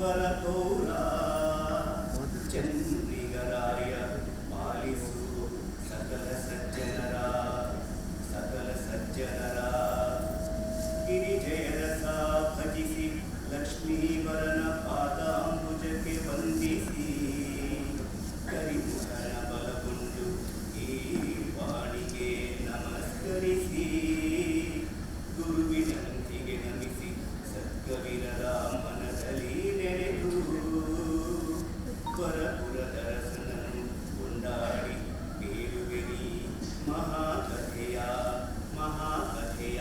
वरकौरा ಚಂದ್ರಿಗರಾಯ ಪಾಲಿಸು ಸಕಲ ಸಜ್ಜನರ ಗಿರಿಜಯರಸ ಭಜಿಸಿ ಲಕ್ಷ್ಮೀವರನ ಪಾದಾಂಬುಜಕ್ಕೆ ವಂದಿಸಿ ಕರಿಮುಖನ ಬಲಗೊಂಡು ಈ ವಾಣಿಗೆ ನಮಸ್ಕರಿಸಿ ಗುರುವಿನಂತಿಗೆ ನಮಿಸಿ ಸತ್ಕವಿರರ ಮನದಲ್ಲಿ ನೆನೆದು ಪರಪುರದರಸನನ್ನು ಕೊಂಡಾಡಿ ಬೇರುವೆರಿ ಮಹಾಕಥೆಯ ಮಹಾಕಥೆಯ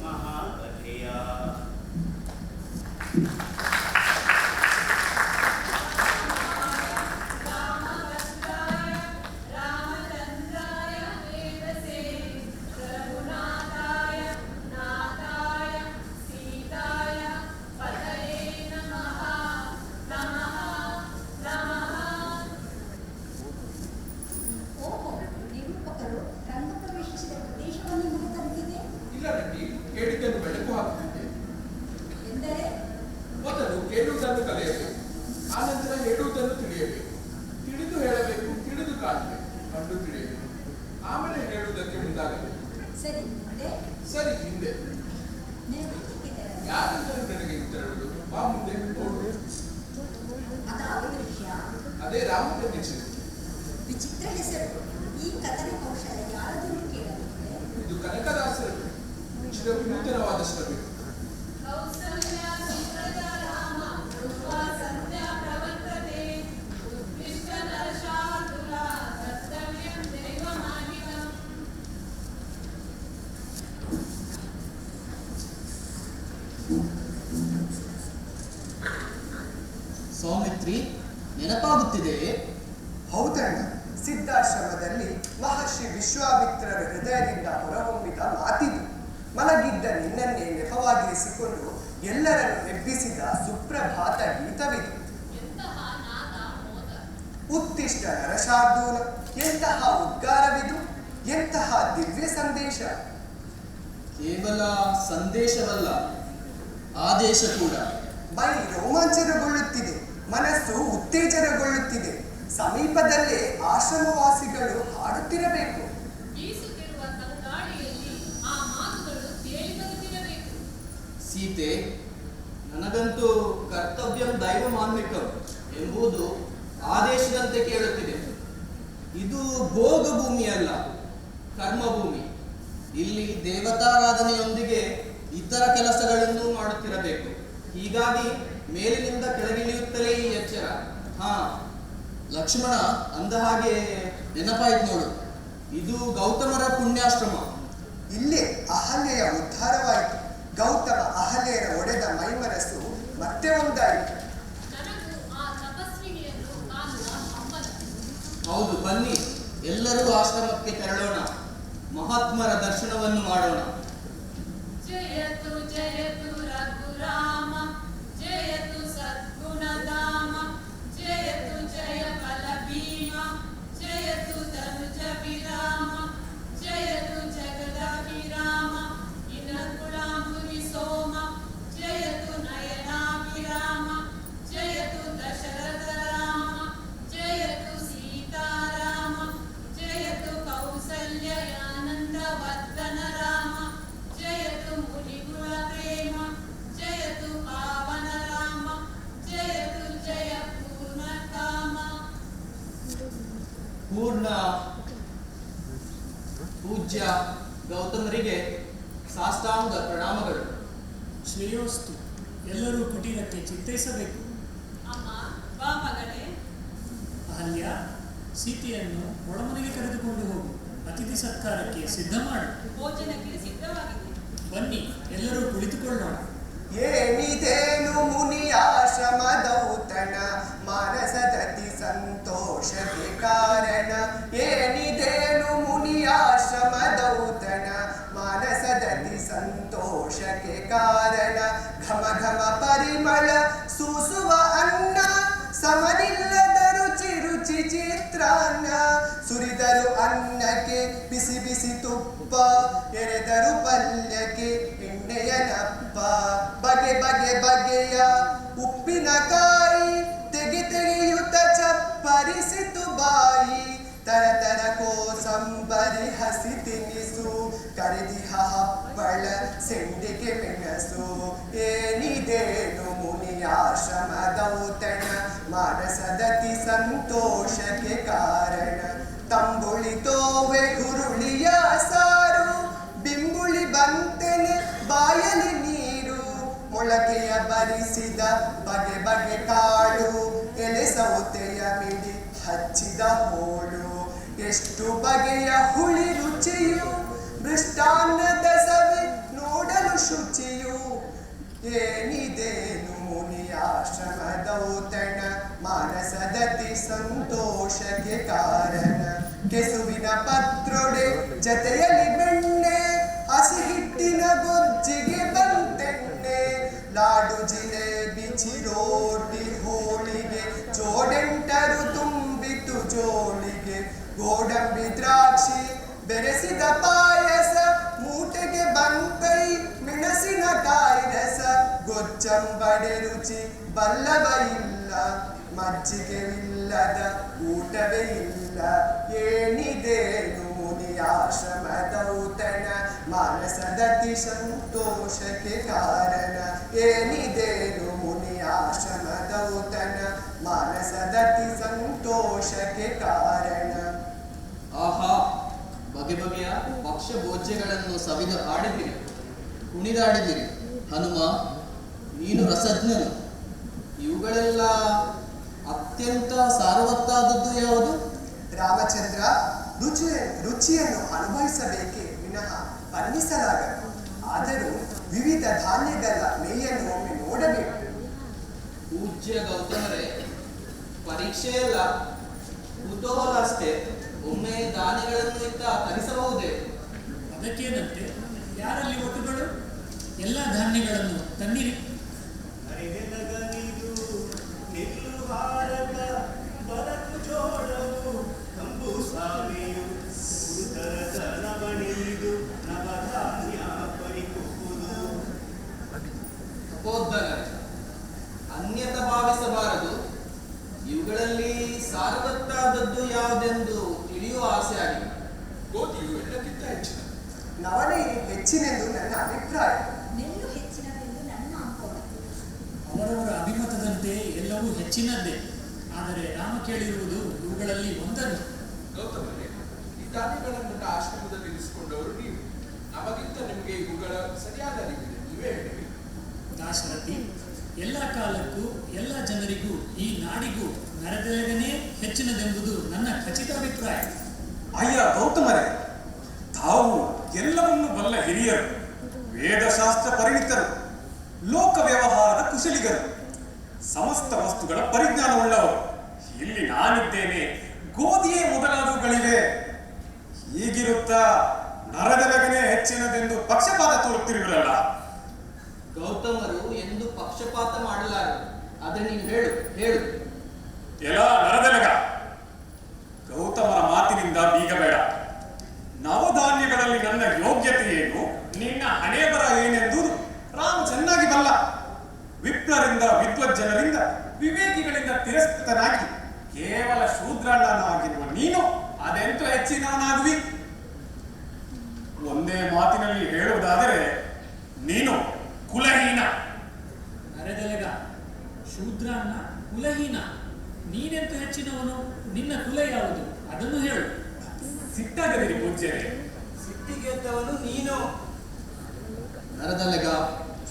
ಮಹಾಕಥೆಯ. ಕೇಳಿದ್ದನ್ನು ಬೆಳಕು ಹಾಕುತ್ತಿದ್ದೆ. ಮೊದಲು ಕೇಳುವುದನ್ನು ಕಲಿಯಬೇಕು, ಆನಂತರ ಹೇಳುವುದನ್ನು ತಿಳಿಯಬೇಕು, ತಿಳಿದು ಹೇಳಬೇಕು, ತಿಳಿದು ಕಾಣಬೇಕು, ಕಂಡು ತಿಳಿಯಬೇಕು, ಆಮೇಲೆ ಹೇಳುವುದಕ್ಕೆ ಮುಂದಾಗಬೇಕು. ಸರಿ ಹಿಂದೆ ಯಾರೆಂದರೆ ನನಗೆ ಉತ್ತರವಿಡು. ಬಾ ಮುಂದೆ ನೋಡು. ಅದೇ ರಾಮಕನ್ಯ ಚರಿತ್ರೆ. ವಿಚಿತ್ರ ಹೆಸರು. ಈ ಕಥನ ಕೌಶಲ ಯಾರದನ್ನು ಕೇಳಲಿದೆ? ಇದು ಕನಕದಾಸರು ಚಿರ ವಿನೂತನವಾದ ಶ್ರಮೆ. ಸೌಮಿತ್ರಿ, ನೆನಪಾಗುತ್ತಿದೆಯೇ? ಹೌದಣ್ಣ, ಸಿದ್ಧಾಶ್ರಮದಲ್ಲಿ ಮಹರ್ಷಿ ವಿಶ್ವಾಮಿತ್ರರ ಹೃದಯದಿಂದ ಹೊರಹೊಮ್ಮಿದ ಮಾತಿದು. ಮಲಗಿದ್ದ ನಿನ್ನನ್ನೇ ನೆಪವಾಗಿರಿಸಿಕೊಂಡು ಎಲ್ಲರನ್ನು ಎಬ್ಬಿಸಿದ ಸುಪ್ರಭಾತ ಗೀತವಿದು. ಉತ್ತಿಷ್ಟ ನರಶಾರ್ದೂಲ, ಎಂತಹ ಉದ್ಗಾರವಿದು, ಎಂತಹ ದಿವ್ಯ ಸಂದೇಶ. ಕೇವಲ ಸಂದೇಶವಲ್ಲ, ಆದೇಶ ಕೂಡ. ಮೈ ರೋಮಾಂಚನಗೊಳ್ಳುತ್ತಿದೆ, ಮನಸ್ಸು ಉತ್ತೇಜನಗೊಳ್ಳುತ್ತಿದೆ. ಸಮೀಪದಲ್ಲೇ ಆಶ್ರಮವಾಸಿಗಳು ಹಾಡುತ್ತಿರಬೇಕು. ಸೀತೆ, ನನಗಂತೂ ಕರ್ತವ್ಯಂ ದೈವ ಮಾನ್ವಿಕಂ ಎಂಬುದು ಆದೇಶದಂತೆ ಕೇಳುತ್ತಿದೆ. ಇದು ಭೋಗ ಭೂಮಿಯಲ್ಲ, ಕರ್ಮಭೂಮಿ. ಇಲ್ಲಿ ದೇವತಾರಾಧನೆಯೊಂದಿಗೆ ಇತರ ಕೆಲಸಗಳನ್ನು ಮಾಡುತ್ತಿರಬೇಕು. ಹೀಗಾಗಿ ಮೇಲಿನಿಂದ ಕೆಳಗಿಳಿಯುತ್ತಲೇ ಈ ಎಚ್ಚರ. ಹಾ ಲಕ್ಷ್ಮಣ, ಅಂದ ಹಾಗೆ ನೆನಪಾಯ್ತು ನೋಡು, ಇದು ಗೌತಮರ ಪುಣ್ಯಾಶ್ರಮ. ಇಲ್ಲೇ ಅಹಲ್ಯೆಯ ಉದ್ಧಾರವಾಯಿತು. ಗೌತಮ ಅಹಲ್ಯೆಯರ ಒಡೆದ ಮೈಮನಸ್ಸು ಮತ್ತೆ ಒಂದಾಯಿತು. ಹೌದು, ಬನ್ನಿ ಎಲ್ಲರೂ ಆಶ್ರಮಕ್ಕೆ ತೆರಳೋಣ, ಮಹಾತ್ಮರ ದರ್ಶನವನ್ನು ಮಾಡೋಣ. ಜಯತು ಜಯತು ರಘುರಾಮ, ಜಯತು ಸದ್ಗುಣಧಾಮ, ಜಯತು ಜಯ ಬಲ ಭೀಮ, ಜಯತು ಧನುಜ ವಿರಾಮ, ಜಯತು ಜಗದಾಭಿರಾಮ, ಇನಕುಳಾಂಬುರಿ ಸೋಮ, ಜಯತು ನಯನಾಭಿರಾಮ, ಜಯತು ದಶರಥ ರಾಮ, ಜಯತು ಸೀತಾರಾಮ, ಜಯತು ಕೌಸಲ್ಯಾನಂದ ವರ್ಧನ ರಾಮ, ಜಯತು ಮುನಿಗುಣ ಪ್ರೇಮ, ಜಯತು ಪಾವನ ರಾಮ, ಜಯತು ಜಯ ಪೂರ್ಣ ಕಾಮ. ಪೂರ್ಣ ಪೂಜ್ಯ ಗೌತಮರಿಗೆ ಸಾಷ್ಟಾಂಗ ಪ್ರಣಾಮಗಳು. ಶ್ರೇಯೋಸ್ತು. ಎಲ್ಲರೂ ಕುಟೀರಕ್ಕೆ ಚಿತ್ತೈಸಬೇಕು. ಅಮ್ಮ ಬಾ ಮಗಳೇ. ಅಹಲ್ಯ, ಸೀತೆಯನ್ನು ಒಳಮನೆಗೆ ಕರೆದುಕೊಂಡು ಹೋಗು. ಅತಿಥಿ ಸತ್ಕಾರಕ್ಕೆ ಸಿದ್ಧ ಮಾಡು. ಭೋಜನಕ್ಕೆ ಸಿದ್ಧವಾಗಿದೆ. ಬನ್ನಿ ಎಲ್ಲರೂ ಕುಳಿತುಕೊಳ್ಳೋಣ. ಏನಿದೇನು ಮುನಿಯಾಶ್ರಮದೌತಣ, ಮಾನಸದತಿ ಸಂತೋಷಕ್ಕೆ ಕಾರಣ. ಏನಿದೇನು ಮುನಿಯಾಶ್ರಮದೌತಣ, ಮಾನಸದತಿ ಸಂತೋಷಕ್ಕೆ ಕಾರಣ. ಘಮ ಘಮ ಪರಿಮಳ ಸೂಸುವ ಅನ್ನ, ಸಮನಿಲ್ಲದ ರುಚಿ ರುಚಿ ಚಿತ್ರಾನ್ನ. ಸುರಿದರು ಅನ್ನಕ್ಕೆ ಬಿಸಿ ಬಿಸಿ ತುಪ್ಪ, ಎರೆದರು ಪಲ್ಯಕ್ಕೆ ಎಣ್ಣೆಯ ನಪ್ಪ. ಬಗೆ ಬಗೆ ಬಗೆಯ ಉಪ್ಪಿನಕಾಯಿ, ತೆಗೆ ತೆಗೆಯುತ್ತ ಚಪ್ಪರಿಸಿತು ಬಾಯಿ. ತರ ತರ ಕೋಸಂಬರಿ ಹಸಿ ತಿನಿಸು, ಕರಿದಿಹ ಹಪ್ಪಳ ಸೆಂಡಿಗೆ ಮೆಣಸು. ಏನಿದೇನು ಮುನಿಯಾಶ್ರಮದೌತಣ, ಮಾನಸದತಿ ಸಂತೋಷಕ್ಕೆ ಕಾರಣ. ತಂಬುಳಿ ತೋವೆ ಹುರುಳಿಯ ಸಾರು, ಬಿಂಬುಳಿ ಬಂತೆನೆ ಬಾಯಲಿ ನೀರು. ಮೊಳಕೆಯ ಬರಿಸಿದ ಬಗೆ ಬಗೆ ಕಾಳು, ಎಲೆ ಸೌತೆಯ ಮಿಡಿ ಹಚ್ಚಿದ ಹೋಳು. ಎಷ್ಟು ಬಗೆಯ ಹುಳಿ ರುಚಿಯು, ಮೃಷ್ಟಾನ್ನದ ಸವಿ ನೋಡಲು ಶುಚಿಯು. ಏನಿದೇನು ಮುನಿಯಾಶ್ರಮದೌತಣ, ಮಾನಸದತಿ ಸಂತೋಷಕ್ಕೆ ಕಾರಣ. ಕೆಸುವಿನ ಪತ್ರೊಡೆ ಜತೆಯಲ್ಲಿ ಬೆಣ್ಣೆ, ಹಸಿ ಹಿಟ್ಟಿನ ಗೊಜ್ಜಿಗೆ ಬಂತೆಣ್ಣೆ. ಲಾಡು ಜಿಲೇಬಿ ಚಿರೋಟಿ ಹೋಳಿಗೆ, ಜೋಡೆಂಟರು ತುಂಬಿತು ಜೋಳಿಗೆ. ಗೋಡಂಬಿ ದ್ರಾಕ್ಷಿ ಬೆರೆಸಿದ ಪಾಯಸ, ಮೂಟೆಗೆ ಬಂಕೈ ಮೆಣಸಿನಕಾಯಿ ರಸ. ಗೊಚ್ಚಂಬಡೆ ರುಚಿ ಬಲ್ಲವ ಇಲ್ಲ, ಮಜ್ಜಿಗೆವಿಲ್ಲದ ಊಟವೇ ಇಲ್ಲ. ಏನಿದೇನು ಮುನಿಯಾಶ್ರಮದೌತಣ, ಮಾನಸದತಿ ಸಂತೋಷಕ್ಕೆ ಕಾರಣ. ಏನಿದೇನು ಮುನಿಯಾಶ್ರಮದೌತಣ, ಮಾನಸದತಿ ಸಂತೋಷಕ್ಕೆ ಕಾರಣ. ಆಹಾ, ಬಗೆ ಬಗೆಯ ಭಕ್ಷ್ಯ ಭೋಜ್ಯಗಳನ್ನು ಸವಿದು ಆಡಿದಿರಿ, ಕುಣಿದಾಡಿದಿರಿ. ಹನುಮ, ನೀನು ರಸಜ್ಞನು. ಇವುಗಳೆಲ್ಲ ಅತ್ಯಂತ ಸಾರವತ್ತಾದದ್ದು ಯಾವುದು? ರಾಮಚಂದ್ರ, ರುಚಿಯನ್ನು ಅನುಭವಿಸಬೇಕೇ ವಿನಃ ವರ್ಣಿಸಲಾಗದು. ಆದರೂ ವಿವಿಧ ಧಾನ್ಯಗಳ ಮೇಯನ್ನು ಒಮ್ಮೆ ನೋಡಬೇಕು. ಪೂಜ್ಯ ಗೌತಮರೇ, ಪರೀಕ್ಷೆಯಲ್ಲ, ಕುತೂಹಲ ಅಷ್ಟೇ. ಒಮ್ಮೆ ಧಾನ್ಯಗಳನ್ನು ಇತ್ತ ತರಿಸಬಹುದೇ? ಅದಕ್ಕೇನಂತೆ, ಯಾರಲ್ಲಿ ಒಟ್ಟುಗಳು? ಎಲ್ಲ ಧಾನ್ಯಗಳನ್ನು ತನ್ನಿರಿ. ಹರಿದೆನಗನಿದು ನಿಲ್ಲು ಭಾರತ ಬರಕು ಜೋಡವು, ಕಂಬು ಸ್ವಾಮಿಯು ಉತ್ತರದ ನವಣಿದು ನವಧಾನ್ಯ ಪರಿಕುವುದು. ತಪೋದ್ಧಗರೆ, ಅನ್ಯತ ಭಾವಿಸಬಾರದು. ಇವುಗಳಲ್ಲಿ ಸಾರವತ್ತಾದದ್ದು ಯಾವುದೆಂದು ತಿಳಿಯುವ ಆಸೆ ಆಗಿದೆ. ಗೋಧಿಯು ಎಲ್ಲಕ್ಕಿಂತ ಹೆಚ್ಚಿನ, ನವಣೆಯು ಹೆಚ್ಚಿನೆಂದು ನನ್ನ ಅಭಿಪ್ರಾಯ. ನೆಲ್ಲು ಹೆಚ್ಚಿನದೆಂದು ನನ್ನ ಅನುಭವ. ಅವರ ಅವರವರ ಅಭಿಮತದಂತೆ ಎಲ್ಲವೂ ಹೆಚ್ಚಿನದ್ದೇ. ಆದರೆ ರಾಮ ಕೇಳಿರುವುದು ಇವುಗಳಲ್ಲಿ ಒಂದನ್ನು. ಗೌತಮರೇ, ಈ ಧಾನ್ಯಗಳನ್ನು ಆಶ್ರಮದಲ್ಲಿ ಇರಿಸಿಕೊಂಡವರು ನೀವು. ನಮಗಿಂತ ನಿಮಗೆ ಇವುಗಳ ಸರಿಯಾದ ಅರಿವಿದೆ, ನೀವೇ ಹೇಳಿರಿ. ದಾಶರಥಿ, ಎಲ್ಲ ಕಾಲಕ್ಕೂ ಎಲ್ಲ ಜನರಿಗೂ ಈ ನಾಡಿಗೂ ನರದೆಲಗನೇ ಹೆಚ್ಚಿನದೆಂಬುದು ನನ್ನ ಖಚಿತ ಅಭಿಪ್ರಾಯ. ಅಯ್ಯ ಗೌತಮರೇ, ತಾವು ಎಲ್ಲವನ್ನೂ ಬಲ್ಲ ಹಿರಿಯರು, ವೇದಶಾಸ್ತ್ರ ಪರಿಣಿತರು, ಲೋಕ ವ್ಯವಹಾರದ ಕುಶಲಿಗರು, ಸಮಸ್ತ ವಸ್ತುಗಳ ಪರಿಜ್ಞಾನವುಳ್ಳವರು. ಇಲ್ಲಿ ನಾನಿದ್ದೇನೆ, ಗೋಧಿಯೇ ಮೊದಲಾದವುಗಳಿವೆ. ಹೀಗಿರುತ್ತಾ ನರದೆಲಗನೇ ಹೆಚ್ಚಿನದೆಂದು ಪಕ್ಷಪಾತ ತೋರುತ್ತಿರುವಿರಲ್ಲ. ಗೌತಮರು ಎಂದು ಪಕ್ಷಪಾತ ಮಾಡಲಾರರು. ಆದರೆ ನೀನು ಹೇಳು. ಎಲ್ಲ ನರದೆಲಗ, ಗೌತಮರ ಮಾತಿನಿಂದ ಬೀಗಬೇಡ. ನವಧಾನ್ಯಗಳಲ್ಲಿ ನನ್ನ ಯೋಗ್ಯತೆ ಏನು, ನಿನ್ನ ಹಣೆ ಬರ ಏನೆಂದು ರಾಮ ಚೆನ್ನಾಗಿ ಬಲ್ಲ. ವಿಪ್ರರಿಂದ ವಿದ್ವಜ್ಜನರಿಂದ ವಿವೇಕಿಗಳಿಂದ ತಿರಸ್ಕೃತನಾಗಿ ಕೇವಲ ಶೂದ್ರಣ್ಣನಾಗಿರುವ ನೀನು ಅದೆಂತೂ ಹೆಚ್ಚಿನವನಾಗುವಿ. ಒಂದೇ ಮಾತಿನಲ್ಲಿ ಹೇಳುವುದಾದರೆ ನೀನು ಕುಲಹೀನ. ನರದೆಲಗ, ಶೂದ್ರಾನ್ನ ಕುಲಹೀನ. ನೀನೆಂತೂ ಹೆಚ್ಚಿನವನು, ನಿನ್ನ ಕುಲ ಯಾವುದು ಅದನ್ನು ಹೇಳು. ಸಿಟ್ಟಾಗದಿರಿ ಪೂಜ್ಯರೇ. ಸಿಟ್ಟಿಗೆದ್ದವನು ನೀನು. ನರದೆಲಗ,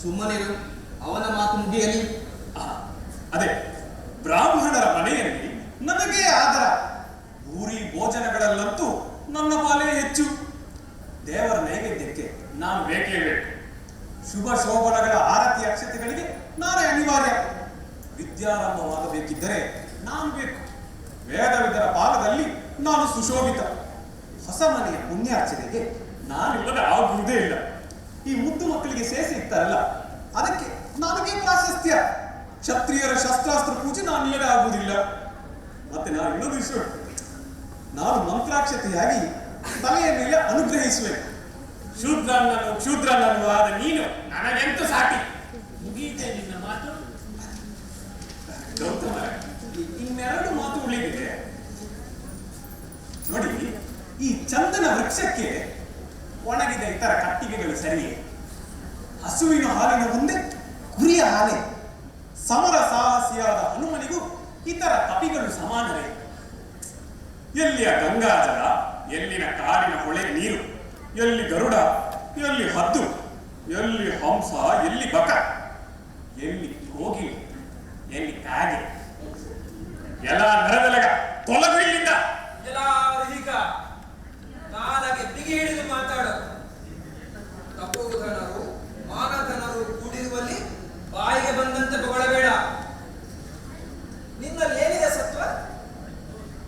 ಸುಮ್ಮನಿರು, ಅವನ ಮಾತು ಮುಗಿಯಲಿ. ಅದೇ ಬ್ರಾಹ್ಮಣರ ಮನೆಯಲ್ಲಿ ನನಗೇ ಆದರ. ಊರಿ ಭೋಜನಗಳಲ್ಲಂತೂ ನನ್ನ ಪಾಲೇ ಹೆಚ್ಚು. ದೇವರ ನೈವೇದ್ಯಕ್ಕೆ ನಾನು ಬೇಕೇ ಬೇಕು. ಶುಭ ಶೋಭನಗಳ ಆರತಿ ಅಕ್ಷತೆಗಳಿಗೆ ನಾನೇ ಅನಿವಾರ್ಯ. ವಿದ್ಯಾರಂಭವಾಗಬೇಕಿದ್ದರೆ ನಾನು ಬೇಕು. ವೇದವಿದರ ಪಾಲದಲ್ಲಿ ನಾನು ಸುಶೋಭಿತ. ಹೊಸ ಮನೆಯ ಪುಣ್ಯಾರ್ಚನೆಗೆ ನಾನಿಲ್ಲದೆ ಆಗುವುದೇ ಇಲ್ಲ. ಈ ಮುದ್ದು ಮಕ್ಕಳಿಗೆ ಸೇಸಿ ಇರ್ತಾರಲ್ಲ, ಅದಕ್ಕೆ ನನಗೆ ಪ್ರಾಶಸ್ತ್ಯ. ಕ್ಷತ್ರಿಯರ ಶಸ್ತ್ರಾಸ್ತ್ರ ಪೂಜೆ ನಾನಿಲ್ಲದೆ ಆಗುವುದಿಲ್ಲ. ಮತ್ತೆ ನಾನು ಇನ್ನೊಂದು ವಿಷಯ, ನಾನು ಮಂತ್ರಾಕ್ಷತೆಯಾಗಿ ತಲೆಯ ಮೇಲೆ ಅನುಗ್ರಹಿಸುವೆ. ಶೂದ್ರನನ್ನು ಆದ ನೀನು ನನಗೆಂತೂ ಸಾಟಿ. ಮುಗಿಯಿತೆ ನಿನ್ನ ಮಾತು. ಗೌತಮ, ಇನ್ನೆರಡು ಮಾತು ಉಳಿದಿದೆ ನೋಡಿ. ಈ ಚಂದನ ವೃಕ್ಷಕ್ಕೆ ಒಣಗಿದ ಇತರ ಕಟ್ಟಿಗೆಗಳು ಸರಿಯೇ? ಹಸುವಿನ ಹಾಲಿನ ಮುಂದೆ ಕುರಿಯ ಹಾಲೆ. ಸಮರ ಸಾಹಸಿಯಾದ ಹನುಮನಿಗೂ ಇತರ ಕಪಿಗಳು ಸಮಾನರೇ? ಎಲ್ಲಿಯ ಗಂಗಾಜಲ, ಎಲ್ಲಿನ ಕಾಡಿನ ಹೊಳೆ ನೀರು, ಎಲ್ಲಿ ಗರುಡ, ಎಲ್ಲಿ ಹದ್ದು, ಎಲ್ಲಿ ಹಂಸ, ಎಲ್ಲಿ ಬಕ, ಎಲ್ಲಿ ಕೋಗಿಲೆ, ಎಲ್ಲಿ ಕಾಗೆ. ಎಲ್ಲ ನರದೆಲಗ, ತೊಲಗು ಇಲ್ಲಿಂದ. ನಾಲಗೆ ಬಿಗಿ ಹಿಡಿದು ಮಾತಾಡು. ತಪೋಧನರು ಮಾನಧನರು ಕೂಡಿರುವಲ್ಲಿ ಬಾಯಿಗೆ ಬಂದಂತೆ ಬೊಗಳಬೇಡ. ನಿನ್ನಲ್ಲಿ ಏನಿದೆ ಸತ್ವ?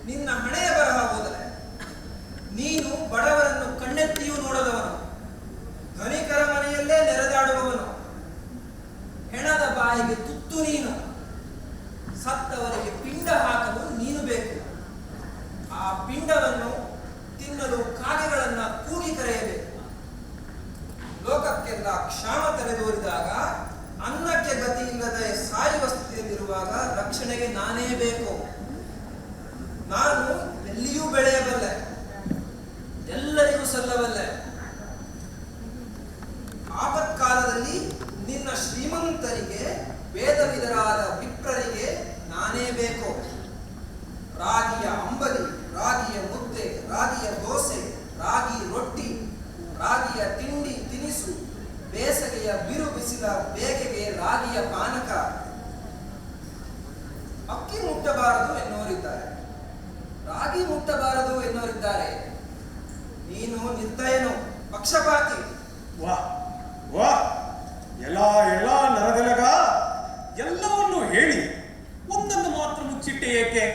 ನಿನ್ನ ಹಣೆಯ ಬರಹ ಹೋದರೆ ನೀನು ಬಡವರನ್ನು ಕಣ್ಣೆತ್ತಿಯೂ ನೋಡದವನು, ಧನಿಕರ ಮನೆಯಲ್ಲೇ ನೆರೆದಾಡುವವನು, ಹೆಣದ ಬಾಯಿಗೆ ತುತ್ತು ನೀನು, ಸತ್ತವರಿಗೆ ಪಿಂಡ ಹಾಕಲು ನೀನು ಬೇಕು. ಆ ಪಿಂಡವನ್ನು ತಿನ್ನಲು ಕಾಗೆಗಳನ್ನ ಕೂಗಿ ಕರೆಯಬೇಕು. ಲೋಕಕ್ಕೆಲ್ಲ ಕ್ಷಾಮ ತಲೆದೋರಿದಾಗ, ಅನ್ನಕ್ಕೆ ಗತಿ ಇಲ್ಲದೆ ಸಾಯುವ ಸ್ಥಿತಿಯಲ್ಲಿರುವಾಗ ರಕ್ಷಣೆಗೆ ನಾನೇ ಬೇಕು. ನಾನು ಎಲ್ಲಿಯೂ ಬೆಳೆಯಬಲ್ಲೆ, ಎಲ್ಲರಿಗೂ ಸಲ್ಲಬಲ್ಲೆ. ಆಪತ್ಕಾಲದಲ್ಲಿ ನಿನ್ನ ಶ್ರೀಮಂತರಿಗೆ, ವೇದವಿದರಾದ ವಿಪ್ರರಿಗೆ ನಾನೇ ಬೇಕು. ರಾಗಿಯ ಅಂಬಲಿ, ರಾಗಿಯ ಮುದ್ದೆ, ರಾಗಿಯ ದೋಸೆ, ರಾಗಿ ರೊಟ್ಟಿ, ರಾಗಿಯ ತಿಂಡಿ ತಿನಿಸು, ಬೇಸಗೆಯ ಬಿರು ಬಿಸಿಲ ಬೇಗೆಗೆ ರಾಗಿಯ ಪಾನಕ. ಅಕ್ಕಿ ಮುಟ್ಟಬಾರದು ಎನ್ನುವರಿದ್ದಾರೆ, ರಾಗಿ ಮುಟ್ಟಬಾರದು ಎನ್ನುವರಿದ್ದಾರೆ. ನೀನು ನಿರ್ದಯನು, ಪಕ್ಷಪಾತಿ. ವಾಹ್ ವಾಹ್, ಎಲ್ಲ ನರದೆಲಗ, ಎಲ್ಲವನ್ನೂ ಹೇಳಿ ಒಂದನ್ನು ಮಾತ್ರ ಮುಚ್ಚಿಟ್ಟೆ ಏಕೆ?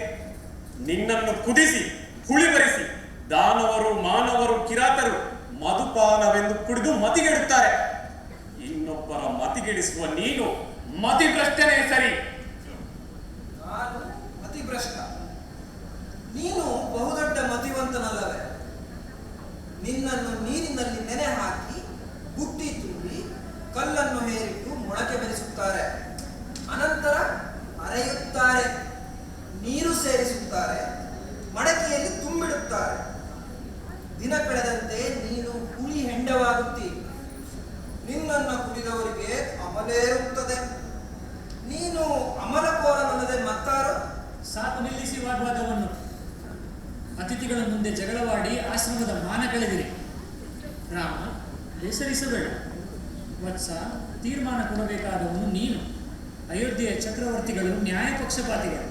ನಿನ್ನನ್ನು ಕುದಿಸಿ ಹುಳಿಬರಿಸಿ ದಾನವರು, ಮಾನವರು, ಕಿರಾತರು ಮಧುಪಾನವೆಂದು ಕುಡಿದು ಮತಿಗೆಡುತ್ತಾರೆ. ಇನ್ನೊಬ್ಬರ ಮತಿಗೆಡಿಸುವ ನೀನು ಮತಿಭ್ರಷ್ಟನೇ ಸರಿ. ನಾನು ಮತಿಭ್ರಷ್ಟ, ನೀನು ಬಹುದೊಡ್ಡ ಮತಿವಂತನಲ್ಲವೇ? ನಿನ್ನನ್ನು ನೀರಿನಲ್ಲಿ ನೆನೆ ಹಾಕಿ ಬುಟ್ಟಿ ತುಂಬಿ ಕಲ್ಲನ್ನು ಹೇರಿಟ್ಟು ಮೊಳಕೆ ಬರಿಸುತ್ತಾರೆ. ಅನಂತರ ಅರೆಯುತ್ತಾರೆ, ನೀರು ಸೇರಿಸುತ್ತಾರೆ, ಮಡಕೆಯಲ್ಲಿ ತುಂಬಿಡುತ್ತಾರೆ. ದಿನ ಕಳೆದಂತೆ ನೀನು ಹುಳಿ ಹೆಂಡವಾಗುತ್ತಿ. ನಿನ್ನನ್ನು ಕುಡಿದವರಿಗೆ ಅಮಲೇರುತ್ತದೆ. ನೀನು ನೀನು ಅಮರಕೋರನಲ್ಲದೆ ಮತ್ತಾರು? ಸಾಕು ನಿಲ್ಲಿಸಿ ವಾಗ್ವಾದವನ್ನು. ಅತಿಥಿಗಳ ಮುಂದೆ ಜಗಳವಾಡಿ ಆಶ್ರಮದ ಮಾನ ಕಳೆದಿರಿ. ರಾಮ, ಬೇಸರಿಸಬೇಡ. ವತ್ಸ, ತೀರ್ಮಾನ ಕೊಡಬೇಕಾದವನು ನೀನು. ಅಯೋಧ್ಯೆಯ ಚಕ್ರವರ್ತಿಗಳು ನ್ಯಾಯ ಪಕ್ಷಪಾತಿಗಳು.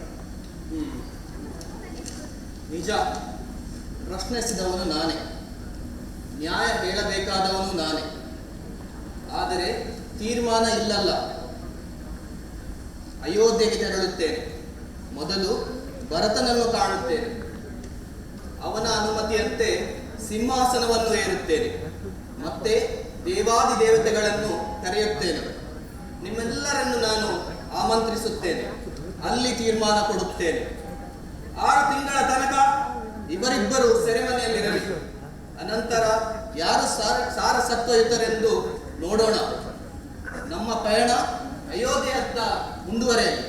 ನಿಜ, ಪ್ರಶ್ನಿಸಿದವನು ನಾನೇ, ನ್ಯಾಯ ಹೇಳಬೇಕಾದವನು ನಾನೇ. ಆದರೆ ತೀರ್ಮಾನ ಇಲ್ಲಲ್ಲ. ಅಯೋಧ್ಯೆಗೆ ತೆರಳುತ್ತೇನೆ. ಮೊದಲು ಭರತನನ್ನು ಕಾಣುತ್ತೇನೆ. ಅವನ ಅನುಮತಿಯಂತೆ ಸಿಂಹಾಸನವನ್ನು ಏರುತ್ತೇನೆ. ಮತ್ತೆ ದೇವಾದಿದೇವತೆಗಳನ್ನು ಕರೆಯುತ್ತೇನೆ. ನಿಮ್ಮೆಲ್ಲರನ್ನು ನಾನು ಆಮಂತ್ರಿಸುತ್ತೇನೆ. ಅಲ್ಲಿ ತೀರ್ಮಾನ ಕೊಡುತ್ತೇನೆ. 6 ತಿಂಗಳ ತನಕ ಇವರಿಬ್ಬರು ಸೆರೆಮನೆಯಲ್ಲಿರಲಿ. ಅನಂತರ ಯಾರು ಸಾರಸತ್ವಯುತರೆಂದು ನೋಡೋಣ. ನಮ್ಮ ಪಯಣ ಅಯೋಧ್ಯೆಯತ್ತ ಮುಂದುವರೆಯಲಿ.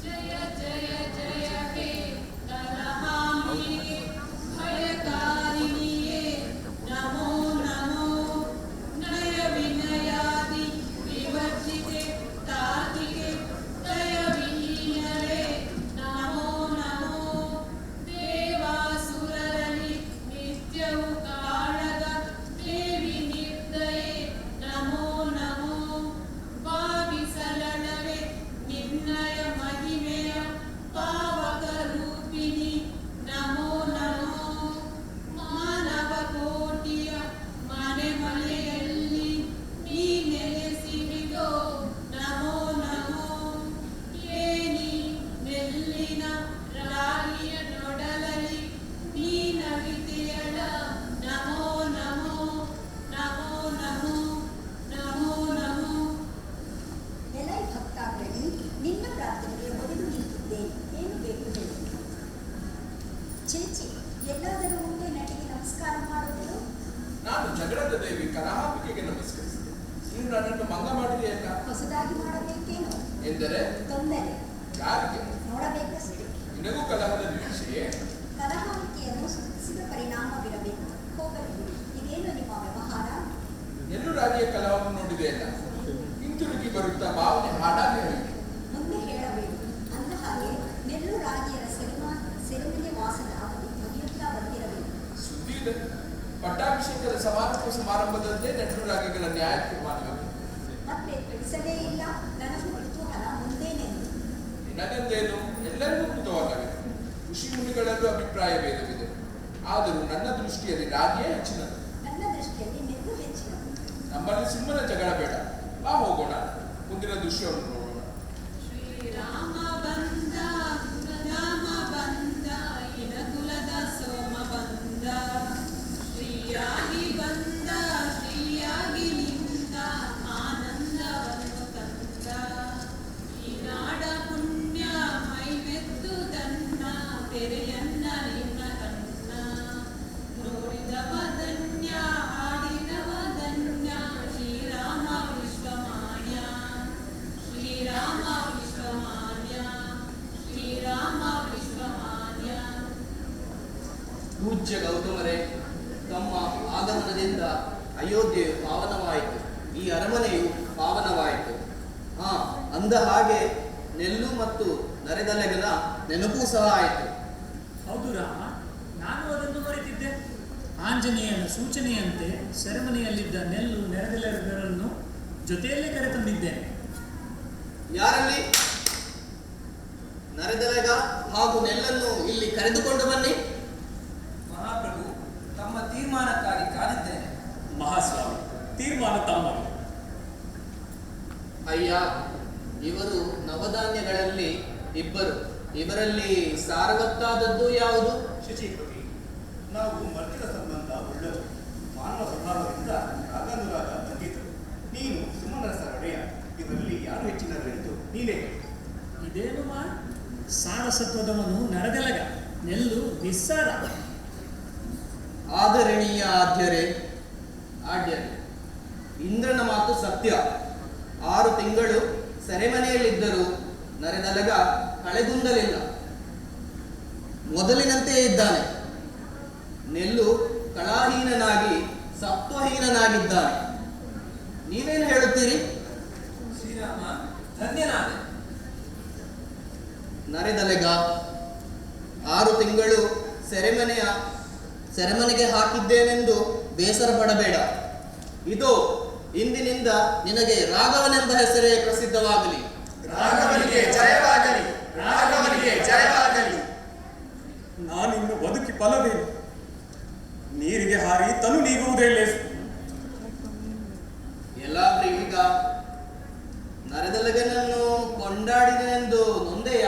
ಜಯ ಜಯ ಜಯ ಹೇ ಕಲಹಾಮಿಯೇ ಭಯಕಾರಿಣಿಯೇ ನಮೋ ನಮೋ ನಯ ವಿನಯಾದಿ ವಿವರ್ಜಿತೆ ತಾರ್ಕಿಕೆ ದಯ ವಿಹೀನರೇ ನಮೋ ನಮೋ ದೇವಾಸುರರಲ್ಲಿ ನಿತ್ಯವು ಕಾಳಗ ದೇವಿ ನಿರ್ದಯೆ ನಮೋ ನಮೋ ಭಾವಿಸಲನವೇ ನಿನ್ನಯ ಮಹಿಮೆಯ ಪಾವಕ ರೂಪಿಣಿ ನಮೋ ನಮೋ ಮಾನವ ಕೋಟಿಯ ಮನೆ ಮನೆಯಲ್ಲಿ ನೀ ನೆಲೆಸಿವಿದೋ ನಮೋ ನಮೋ ಏನಿ ನೆಲ್ಲಿನ ರಾಗಿಯ ನೊಡಲಲ್ಲಿ ನೀ ನವಿತೆಯಳ ನಮೋ ನಮೋ ನಮೋ ನಮೋ ನಮೋ ನಮೋ ಎಲೈ ಭಕ್ತಾಗ್ರಣಿ, ನಿನ್ನ ಪ್ರಾರ್ಥನೆಗೆ ಒಲಿದು ನಿಂತಿದ್ದೇನೆ. ಏನು ಬೇಕು ಹೇಳಿ? ಚೇಚಿ, ಎಲ್ಲಾದರೂ ಮುಂದೆ ನಟಿಗೆ ನಮಸ್ಕಾರ ಮಾಡುವುದು? ನಾನು ಜಗಳದ ದೇವಿ ಕಲಹಾಂಬಿಕೆಗೆ ನಮಸ್ಕರಿಸಿದೆ. ನೀನು ನನ್ನನ್ನು ಮಂಗ ಮಾಡಿದೆಯಲ್ಲ? ಹೊಸದಾಗಿ ಮಾಡಬೇಕೇನೋ? ಎಂದರೆ ತೊಂದರೆ ಯಾರಿಗೆ? ನೋಡಬೇಕಷ್ಟೇ. ನಿನಗೂ ಕಲಹದ ನಿರೀಕ್ಷೆಯೇ? ಕಲಹಾಂಬಿಕೆಯನ್ನು ಸ್ತುತಿಸಿದ ಪರಿಣಾಮವಿರಬೇಕು. ಹೋಗಲಿ ಬಿಡಿ. ಇದೇನು ನಿಮ್ಮ ವ್ಯವಹಾರ? ಎಲ್ಲೂ ರಾಜಿಯ ಕಲಹವನ್ನು ನೋಡಿದೆಯಲ್ಲ? ಹಿಂತಿರುಗಿ ಬರುತ್ತಾ ಭಾವನೆ ಹಾಡಾಗಿ ಹೇಳಿ. ಮುಂದೆ ಹೇಳಬೇಡಿ. ಅಂದ ಹಾಗೆ ನೆಲ್ಲು ರಾಗಿಯರ ಸೆರೆಮನೆ ವಾಸದ ಅವಧಿ ಮುಗಿಯುತ್ತಾ ಬಂದಿರಬೇಕು. ಸುದ್ದಿ ಇದೆ. ಪಟ್ಟಾಭಿಷೇಕದ ಸಮಾರಂಭದಂತೆ ನೆಟ್ಟು ರಾಗಿಗಳ ನ್ಯಾಯ ತೀರ್ಮಾನಗಳು. ಮತ್ತೆ ತಿಳಿಸಲೇ ಇಲ್ಲ. ನನಗೂ ಕುತೂಹಲ ಮುಂದೇನೆಂದು. ನಿನಗೆಂದೇನು? ಎಲ್ಲರಿಗೂ ಕುತೂಹಲವಿದೆ. ಋಷಿ ಮುನಿಗಳಲ್ಲೂ ಅಭಿಪ್ರಾಯ ಭೇದವಿದೆ. ಆದರೂ ನನ್ನ ದೃಷ್ಟಿಯಲ್ಲಿ ರಾಗಿಯೇ ಹೆಚ್ಚಿನದು. ನನ್ನ ದೃಷ್ಟಿಯಲ್ಲಿ ನೆಲ್ಲು ಹೆಚ್ಚಿನದು. ನಮ್ಮಲ್ಲಿ ಸುಮ್ಮನೆ ಜಗಳ ಬೇಡ. ಬಾ ಹೋಗೋಣ. ಮುಂದಿನ ದೃಶ್ಯವನ್ನು ನೋಡೋಣ. ಶ್ರೀರಾಮ ಬಂದ ರಾಮ ಬಂದ ಇನಕುಲದ ಸೋಮ ಬಂದ ಶ್ರೀಯಾಗಿ ಬಂದ ಶ್ರೀಯಾಗಿ ನಿಂತ ಆನಂದವನ್ನು ತಂದ ಈ ನಾಡ ಪುಣ್ಯ ಮೈಮೆತ್ತು ತನ್ನ ತೆರೆಯನ್ನ ನಿನ್ನ ಕಣ್ಣ ನೋಡಿದವ ಧನ್ಯ ಆಡಿದವ ಧನ್ಯ ಶ್ರೀರಾಮ ವಿಶ್ವಮಾನ್ಯ ಶ್ರೀರಾಮ ವಿಶ್ವಮಾನ್ಯ ಶ್ರೀರಾಮ ವಿಶ್ವಮಾನ್ಯ. ಪೂಜ್ಯ ಗೌತಮರೇ, ತಮ್ಮ ಆಗಮನದಿಂದ ಅಯೋಧ್ಯೆಯು ಪಾವನವಾಯಿತು. ಈ ಅರಮನೆಯು ಪಾವನವಾಯಿತು. ಅಂದ ಹಾಗೆ ನೆಲ್ಲು ಮತ್ತು ನರೆದಲೆಗನ ನೆನಪೂ ಸಹ ಆಯಿತು. ಹೌದು ರಾಮ, ನಾನು ಅದನ್ನು ಮರೆತಿದ್ದೆ. ಆಂಜನೇಯನ ಸೂಚನೆಯಂತೆ ಸೆರೆಮನೆಯಲ್ಲಿದ್ದ ನೆಲ್ಲು ನೆರೆದೆಲೆಗರನ್ನು ಜೊತೆಯಲ್ಲೇ ಕರೆತಂದಿದ್ದೇನೆ. ಯಾರಲ್ಲಿ? ನರೆದಲೆಗ ಹಾಗೂ ನೆಲ್ಲನ್ನು ಇಲ್ಲಿ ಕರೆದುಕೊಂಡು ಬನ್ನಿ. ಮಹಾಪ್ರಭು, ತಮ್ಮ ತೀರ್ಮಾನಕ್ಕಾಗಿ ಕಾದಿದ್ದೇನೆ. ಮಹಾಸ್ವಾಮಿ, ತೀರ್ಮಾನ ತಮ್ಮದು. ಅಯ್ಯ, ಇವರು ನವಧಾನ್ಯಗಳಲ್ಲಿ ಇಬ್ಬರು. ಇವರಲ್ಲಿ ಸಾರವತ್ತಾದದ್ದು ಯಾವುದು? ಶಚೀಪತಿ, ನಾವು ಮರ್ತಿನ ಸಂಬಂಧ ಉಳ್ಳವರು. ಮಾನವ ಸ್ವಭಾವದಿಂದ ರಾಗಾನುರಾಗ ಬಂದಿದ್ದರು. ನೀನು ಸುಮನರಸ ಒಡೆಯ. ಇದರಲ್ಲಿ ಯಾರು ಹೆಚ್ಚಿನವರೆಂದು ನೀನೇ ಹೇಳು. ಇದೇನು ಮಾ? ಸಾರಸತ್ವದವನು ನರದೆಲಗ, ನೆಲ್ಲು ನಿಸ್ಸಾರ. ಆದರಣೀಯ ಆದ್ಯರೇ, ಇಂದ್ರನ ಮಾತು ಸತ್ಯ. 6 ತಿಂಗಳು ಸೆರೆಮನೆಯಲ್ಲಿದ್ದರೂ ನರೆದಲಗ ಕಳೆಗುಂದಲಿಲ್ಲ. ಮೊದಲಿನಂತೆಯೇ ಇದ್ದಾನೆ. ನೆಲ್ಲು ಕಳಾಹೀನನಾಗಿ ಸತ್ವಹೀನನಾಗಿದ್ದಾನೆ. ನೀವೇನು ಹೇಳುತ್ತೀರಿ? ಶ್ರೀರಾಮ, ಧನ್ಯನಾದೆ. ನರೆದಲೆಗ 6 ತಿಂಗಳು ಸೆರೆಮನೆಗೆ ಹಾಕಿದ್ದೇನೆಂದು ಬೇಸರ ಪಡಬೇಡ. ಇದು ಇಂದಿನಿಂದ ನಿನಗೆ ರಾಘವನೆಂಬ ಹೆಸರೇ ಪ್ರಸಿದ್ಧವಾಗಲಿ. ರಾಘವನಿಗೆ ಜಯವಾಗಲಿ, ರಾಘವನಿಗೆ ಜಯವಾಗಲಿ. ನಾನಿನ್ನು ಬದುಕಿ ಫಲವೇನು? ನೀರಿಗೆ ಹಾರಿ ತನು ನೀಗುವುದೇ ಲೇಸು. ಎಲ್ಲ ಪ್ರೀಗ ನರೆದಲಗನನ್ನು ಕೊಂಡಾಡಿದೆನೆಂದು ನೊಂದೆಯ?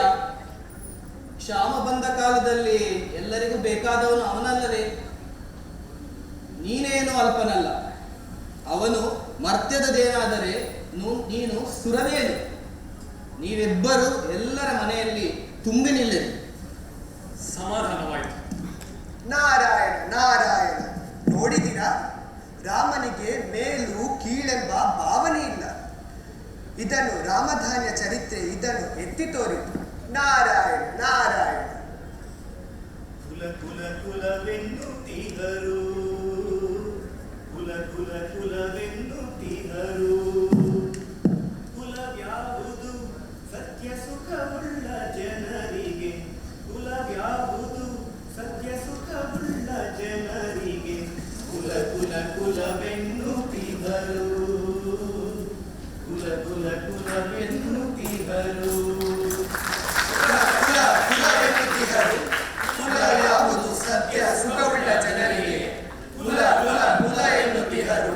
ಕ್ಷಾಮ ಬಂದ ಕಾಲದಲ್ಲಿ ಎಲ್ಲರಿಗೂ ಬೇಕಾದವನು ಅವನಲ್ಲವೇ? ನೀನೇನು ಅಲ್ಪನಲ್ಲ. ಅವನು ಮರ್ತ್ಯದದೇನಾದರೆ ನೀನು ಸುರನೇನು. ನೀವಿಬ್ಬರು ಎಲ್ಲರ ಮನೆಯಲ್ಲಿ ತುಂಬಿ ನಿಲ್ಲಿರಿ. ಸಮಾಧಾನವಾಯಿತು. ನಾರಾಯಣ ನಾರಾಯಣ. ನೋಡಿದಿರಾ, ರಾಮನಿಗೆ ಮೇಲು ಕೀಳೆಂಬ ಭಾವನೆ ಇಲ್ಲ. ಇದನ್ನು ರಾಮಧಾನ್ಯ ಚರಿತ್ರೆ ಇದನ್ನು ಎತ್ತಿ ತೋರಿತು. ನಾರಾಯಣ ನಾರಾಯಣ. ಕುಲ ಕುಲ ಕುಲವೆನ್ನುತ್ತಿಗರು, ಕುಲ ಕುಲ ಕುಲವೆನ್ನುತ್ತಿಗರು. ಕುಲವ್ಯಾವುದು ಸತ್ಯ ಸುಖವುಳ್ಳ ಜನರಿಗೆ, ಕುಲವ್ಯಾವುದು ಸತ್ಯ ಸುಖವುಳ್ಳ ಜನರಿಗೆ. ಕುಲ ಕುಲ ಕುಲವೆನ್ನುತ್ತಿಗರು, ಕುಲ ಕುಲ ಕುಲವೆನ್ನುತ್ತಿಗರು. ಕುಲ ಯಾವುದು ಸತ್ಯ ಸುಖವುಳ್ಳ ಜನರಿಗೆ, ಕುಲ ಕುಲ ಕುಲ ಎನ್ನುತ್ತಿಹರು.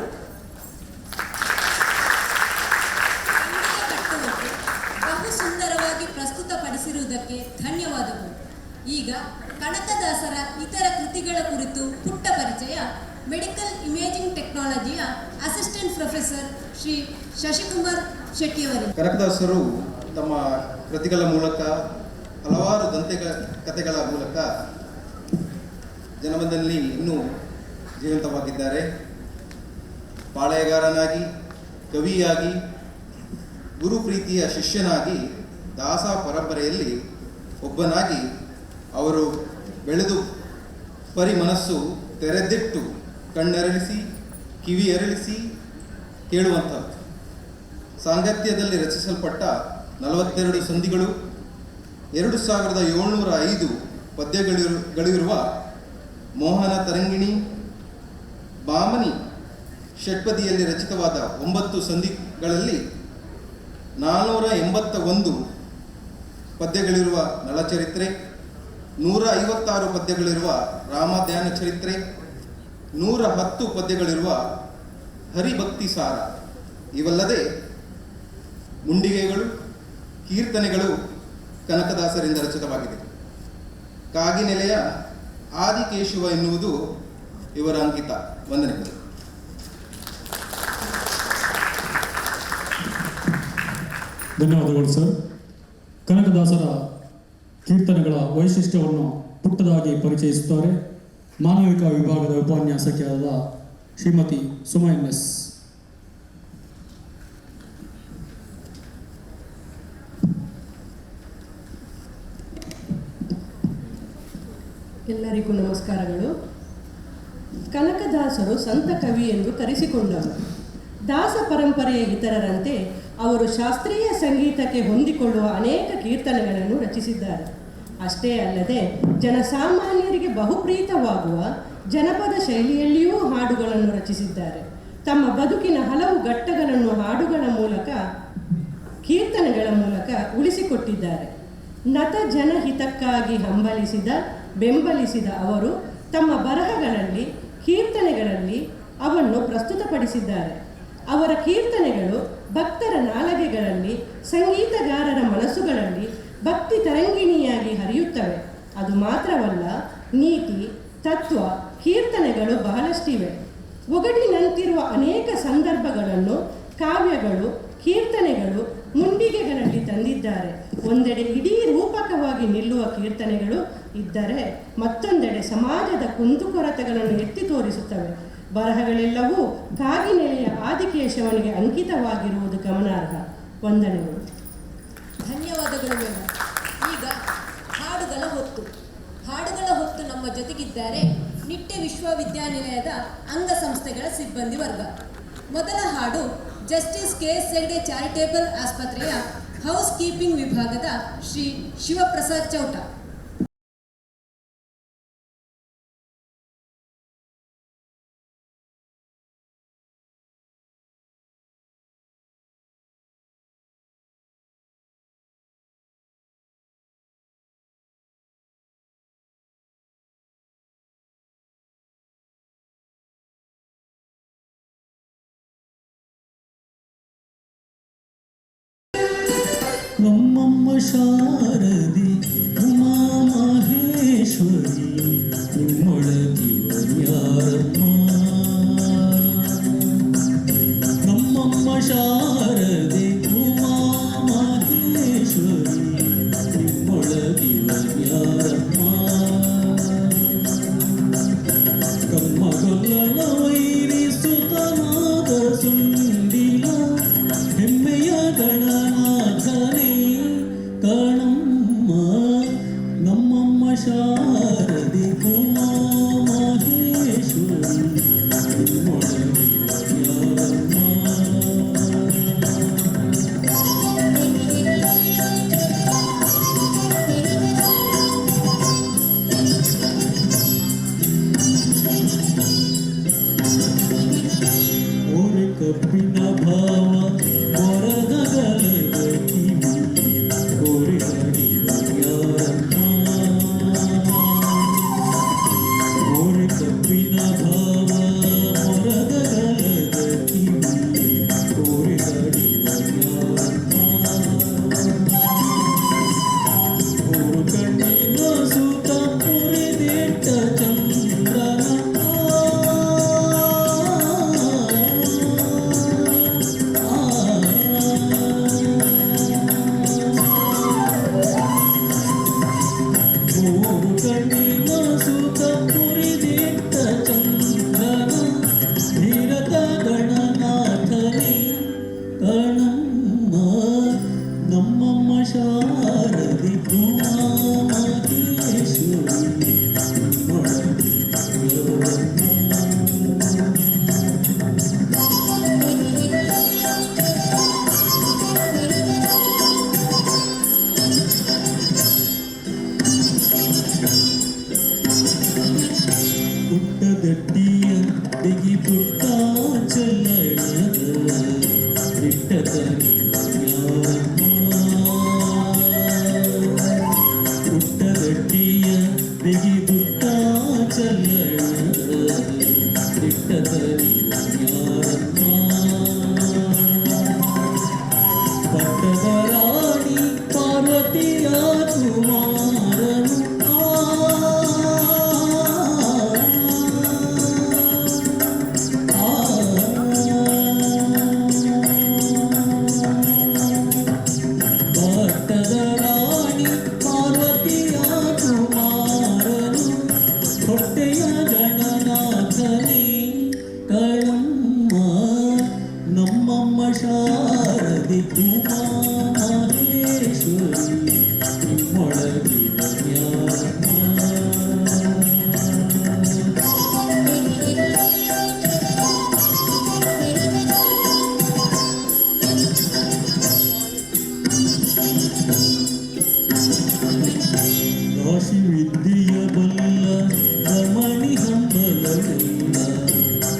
ಬಹು ಸುಂದರವಾಗಿ ಪ್ರಸ್ತುತಪಡಿಸಿರುವುದಕ್ಕೆ ಧನ್ಯವಾದಗಳು. ಈಗ ಕನಕದಾಸರ ಇತರ ಕೃತಿಗಳ ಕುರಿತು ಪುಟ್ಟ ಪರಿಚಯ. ಮೆಡಿಕಲ್ ಇಮೇಜಿಂಗ್ ಟೆಕ್ನಾಲಜಿಯ ಅಸಿಸ್ಟೆಂಟ್ ಪ್ರೊಫೆಸರ್ ಶ್ರೀ ಶಶಿಕುಮಾರ್ ಶೆಟ್ಟಿಯವರು. ಕನಕದಾಸರು ತಮ್ಮ ಕೃತಿಗಳ ಮೂಲಕ ಹಲವಾರು ಕಥೆಗಳ ಮೂಲಕ ಜನಮನದಲ್ಲಿ ಇನ್ನೂ ಜೀವಂತವಾಗಿದ್ದಾರೆ. ಪಾಳೆಯಗಾರನಾಗಿ, ಕವಿಯಾಗಿ, ಗುರುಪ್ರೀತಿಯ ಶಿಷ್ಯನಾಗಿ, ದಾಸ ಪರಂಪರೆಯಲ್ಲಿ ಒಬ್ಬನಾಗಿ ಅವರು ಬೆಳೆದು ಮನಸ್ಸು ತೆರೆದಿಟ್ಟು ಕಣ್ಣರಳಿಸಿ ಕಿವಿ ಅರಳಿಸಿ ಕೇಳುವಂಥದ್ದು. ಸಾಂಗತ್ಯದಲ್ಲಿ ರಚಿಸಲ್ಪಟ್ಟ 42 ಸಂಧಿಗಳು, 2705 ಪದ್ಯಗಳಿರುವ ಮೋಹನ ತರಂಗಿಣಿ, ಬಾಮನಿ ಷಟ್ಪದಿಯಲ್ಲಿ ರಚಿತವಾದ 9 ಸಂಧಿಗಳಲ್ಲಿ 481 ಪದ್ಯಗಳಿರುವ ನಳಚರಿತ್ರೆ, 156 ಪದ್ಯಗಳಿರುವ ರಾಮಧ್ಯಾನ ಚರಿತ್ರೆ, 110 ಪದ್ಯಗಳಿರುವ ಹರಿಭಕ್ತಿ ಸಾರ. ಇವಲ್ಲದೆ ಮುಂಡಿಗೆಗಳು, ಕೀರ್ತನೆಗಳು ಕನಕದಾಸರಿಂದ ರಚಿತವಾಗಿದೆ. ಕಾಗಿನೆಲೆಯ ಆದಿಕೇಶವ ಎನ್ನುವುದು ಇವರ ಅಂಕಿತ. ವಂದನೆಗಳು. ಧನ್ಯವಾದಗಳು ಸರ್. ಕನಕದಾಸರ ಕೀರ್ತನೆಗಳ ವೈಶಿಷ್ಟ್ಯವನ್ನು ಪುಟ್ಟದಾಗಿ ಪರಿಚಯಿಸುತ್ತಾರೆ ಮಾನವಿಕ ವಿಭಾಗದ ಉಪನ್ಯಾಸಕಿಯಾದ ಶ್ರೀಮತಿ ಸುಮಾ ಎಸ್. ಎಲ್ಲರಿಗೂ ನಮಸ್ಕಾರಗಳು. ಕನಕದಾಸರು ಸಂತ ಕವಿ ಎಂದು ಕರೆಸಿಕೊಂಡವರು. ದಾಸ ಪರಂಪರೆಯ ಇತರರಂತೆ ಅವರು ಶಾಸ್ತ್ರೀಯ ಸಂಗೀತಕ್ಕೆ ಹೊಂದಿಕೊಳ್ಳುವ ಅನೇಕ ಕೀರ್ತನೆಗಳನ್ನು ರಚಿಸಿದ್ದಾರೆ. ಅಷ್ಟೇ ಅಲ್ಲದೆ ಜನಸಾಮಾನ್ಯರಿಗೆ ಬಹುಪ್ರೀತವಾಗುವ ಜನಪದ ಶೈಲಿಯಲ್ಲಿಯೂ ಹಾಡುಗಳನ್ನು ರಚಿಸಿದ್ದಾರೆ. ತಮ್ಮ ಬದುಕಿನ ಹಲವು ಘಟ್ಟಗಳನ್ನು ಹಾಡುಗಳ ಮೂಲಕ, ಕೀರ್ತನೆಗಳ ಮೂಲಕ ಉಳಿಸಿಕೊಟ್ಟಿದ್ದಾರೆ. ನತ ಜನಹಿತಕ್ಕಾಗಿ ಬೆಂಬಲಿಸಿದ ಅವರು ತಮ್ಮ ಬರಹಗಳಲ್ಲಿ, ಕೀರ್ತನೆಗಳಲ್ಲಿ ಅವನ್ನು ಪ್ರಸ್ತುತಪಡಿಸಿದ್ದಾರೆ. ಅವರ ಕೀರ್ತನೆಗಳು ಭಕ್ತರ ನಾಲಗೆಗಳಲ್ಲಿ, ಸಂಗೀತಗಾರರ ಮನಸ್ಸುಗಳಲ್ಲಿ ಭಕ್ತಿ ತರಂಗಿಣಿಯಾಗಿ ಹರಿಯುತ್ತವೆ. ಅದು ಮಾತ್ರವಲ್ಲ, ನೀತಿ, ತತ್ವ ಕೀರ್ತನೆಗಳು ಬಹಳಷ್ಟಿವೆ. ಒಗಟಿನಂತಿರುವ ಅನೇಕ ಸಂದರ್ಭಗಳನ್ನು ಕಾವ್ಯಗಳು, ಕೀರ್ತನೆಗಳು, ಮುಂಡಿಗೆಗಳಲ್ಲಿ ತಂದಿದ್ದಾರೆ. ಒಂದೆಡೆ ಇಡೀ ರೂಪಕವಾಗಿ ನಿಲ್ಲುವ ಕೀರ್ತನೆಗಳು ಇದ್ದರೆ, ಮತ್ತೊಂದೆಡೆ ಸಮಾಜದ ಕುಂದುಕೊರತೆಗಳನ್ನು ಎತ್ತಿ ತೋರಿಸುತ್ತವೆ. ಬರಹಗಳೆಲ್ಲವೂ ಕಾಗಿನೆಲೆಯ ಆದಿಕೇಶವನಿಗೆ ಅಂಕಿತವಾಗಿರುವುದು ಗಮನಾರ್ಹ. ವಂದನೆಗಳು. ಧನ್ಯವಾದಗಳು ಮೇಡಮ್. ಈಗ ಹಾಡುಗಳ ಹೊತ್ತು ನಮ್ಮ ಜೊತೆಗಿದ್ದಾರೆ ನಿಟ್ಟೆ ವಿಶ್ವವಿದ್ಯಾನಿಲಯದ ಅಂಗಸಂಸ್ಥೆಗಳ ಸಿಬ್ಬಂದಿ ವರ್ಗ. ಮೊದಲ ಹಾಡು ಜಸ್ಟಿಸ್ ಕೆ.ಎಸ್. ಹೆಗ್ಡೆ ಚಾರಿಟೇಬಲ್ ಆಸ್ಪತ್ರೆಯ ಹೌಸ್ ಕೀಪಿಂಗ್ ವಿಭಾಗದ ಶ್ರೀ ಶಿವಪ್ರಸಾದ್ ಚೌಟ. ನಮ್ಮಮ್ಮ ಶಾರದಿ ಉಮಾ ಮಹೇಶ್ವರಿ ನಿಮ್ಮೊಳಗಿವರ್ಯಾರಮ್ಮ. ನಮ್ಮಮ್ಮ ಶಾರದಿ ಉಮಾ ಮಹೇಶ್ವರಿ ನಿಮ್ಮೊಳಗಿವರ್ಯಾರಮ್ಮ. ಕಮ್ಮಗೊಲ್ಲನ ವೈರಿ ಸುತನಾದ ಸುಂಡಿಲ ಹೆಮ್ಮೆಯ ಗಣನಾಥನೇ ಕಣಮ್ಮ. ನಮ್ಮಮ್ಮ ಶಾರದಿ ಉಮಾ ಮಹೇಶ್ವರಿ ನಿಮ್ಮೊಳಗಿವರ್ಯಾರಮ್ಮ. ಓರೆ ಕಬ್ಬಿನ ಭಾವ ಹೊರಗಲದ ಕಿವಿ ಓರೆ ಹರಿವರ್ಯಾರಮ್ಮ. ಓರೆ ಕಬ್ಬಿನ ಭಾವ ಹೊರಗಲದ ಕಿವಿ ಓರೆ ಹರಿವರ್ಯಾರಮ್ಮ. ಓರು ಕಣ್ಣಿನ ಸುತ ಪುರಿದೆಟ್ಟ ಚಂದ್ರನ ಮೂರು ಕಣ್ಣಿನ ಸುತ ಪುರಿದೆಟ್ಟ ಚಂದ್ರನ ಧೀರತ ಗಣನಾಥನೇ ಕಣಮ್ಮ. ನಮ್ಮಮ್ಮ ಶಾರದಿ ಉಮಾ ಮಹೇಶ್ವರಿ ನಿಮ್ಮೊಳಗಿವರ್ಯಾರಮ್ಮ. ಪುಟ್ಟದಟ್ಟಿಯ ಬಿಗಿ ಪುಟ್ಟ ಚಲ್ಲಣದ ನಿಟ್ಟತನಿವರ್ಯಾರಮ್ಮ. ಪುಟ್ಟದಟ್ಟಿಯ ಬಿಗಿ ಪುಟ್ಟ ಚಲ್ಲಣದ ನಿಟ್ಟತನಿವರ್ಯಾರಮ್ಮ. ಪಟ್ಟದ ರಾಣಿ ಪಾರ್ವತಿಯ ಕುಮಾರನು ಪಟ್ಟದ ರಾಣಿ ಪಾರ್ವತಿಯ ಕುಮಾರನು ಹೊಟ್ಟೆಯ ಗಣನಾಥನೇ ಕಣಮ್ಮ. ನಮ್ಮಮ್ಮ ಶಾರದಿ ಉಮಾ ಮಹೇಶ್ವರಿ ನಿಮ್ಮೊಳಗಿವರ್ಯಾರಮ್ಮ. ರಾಶಿ ವಿದ್ಯೆಯ ಬಲ್ಲ ರಮಣಿ ಹಂಬಲಗಲ್ಲ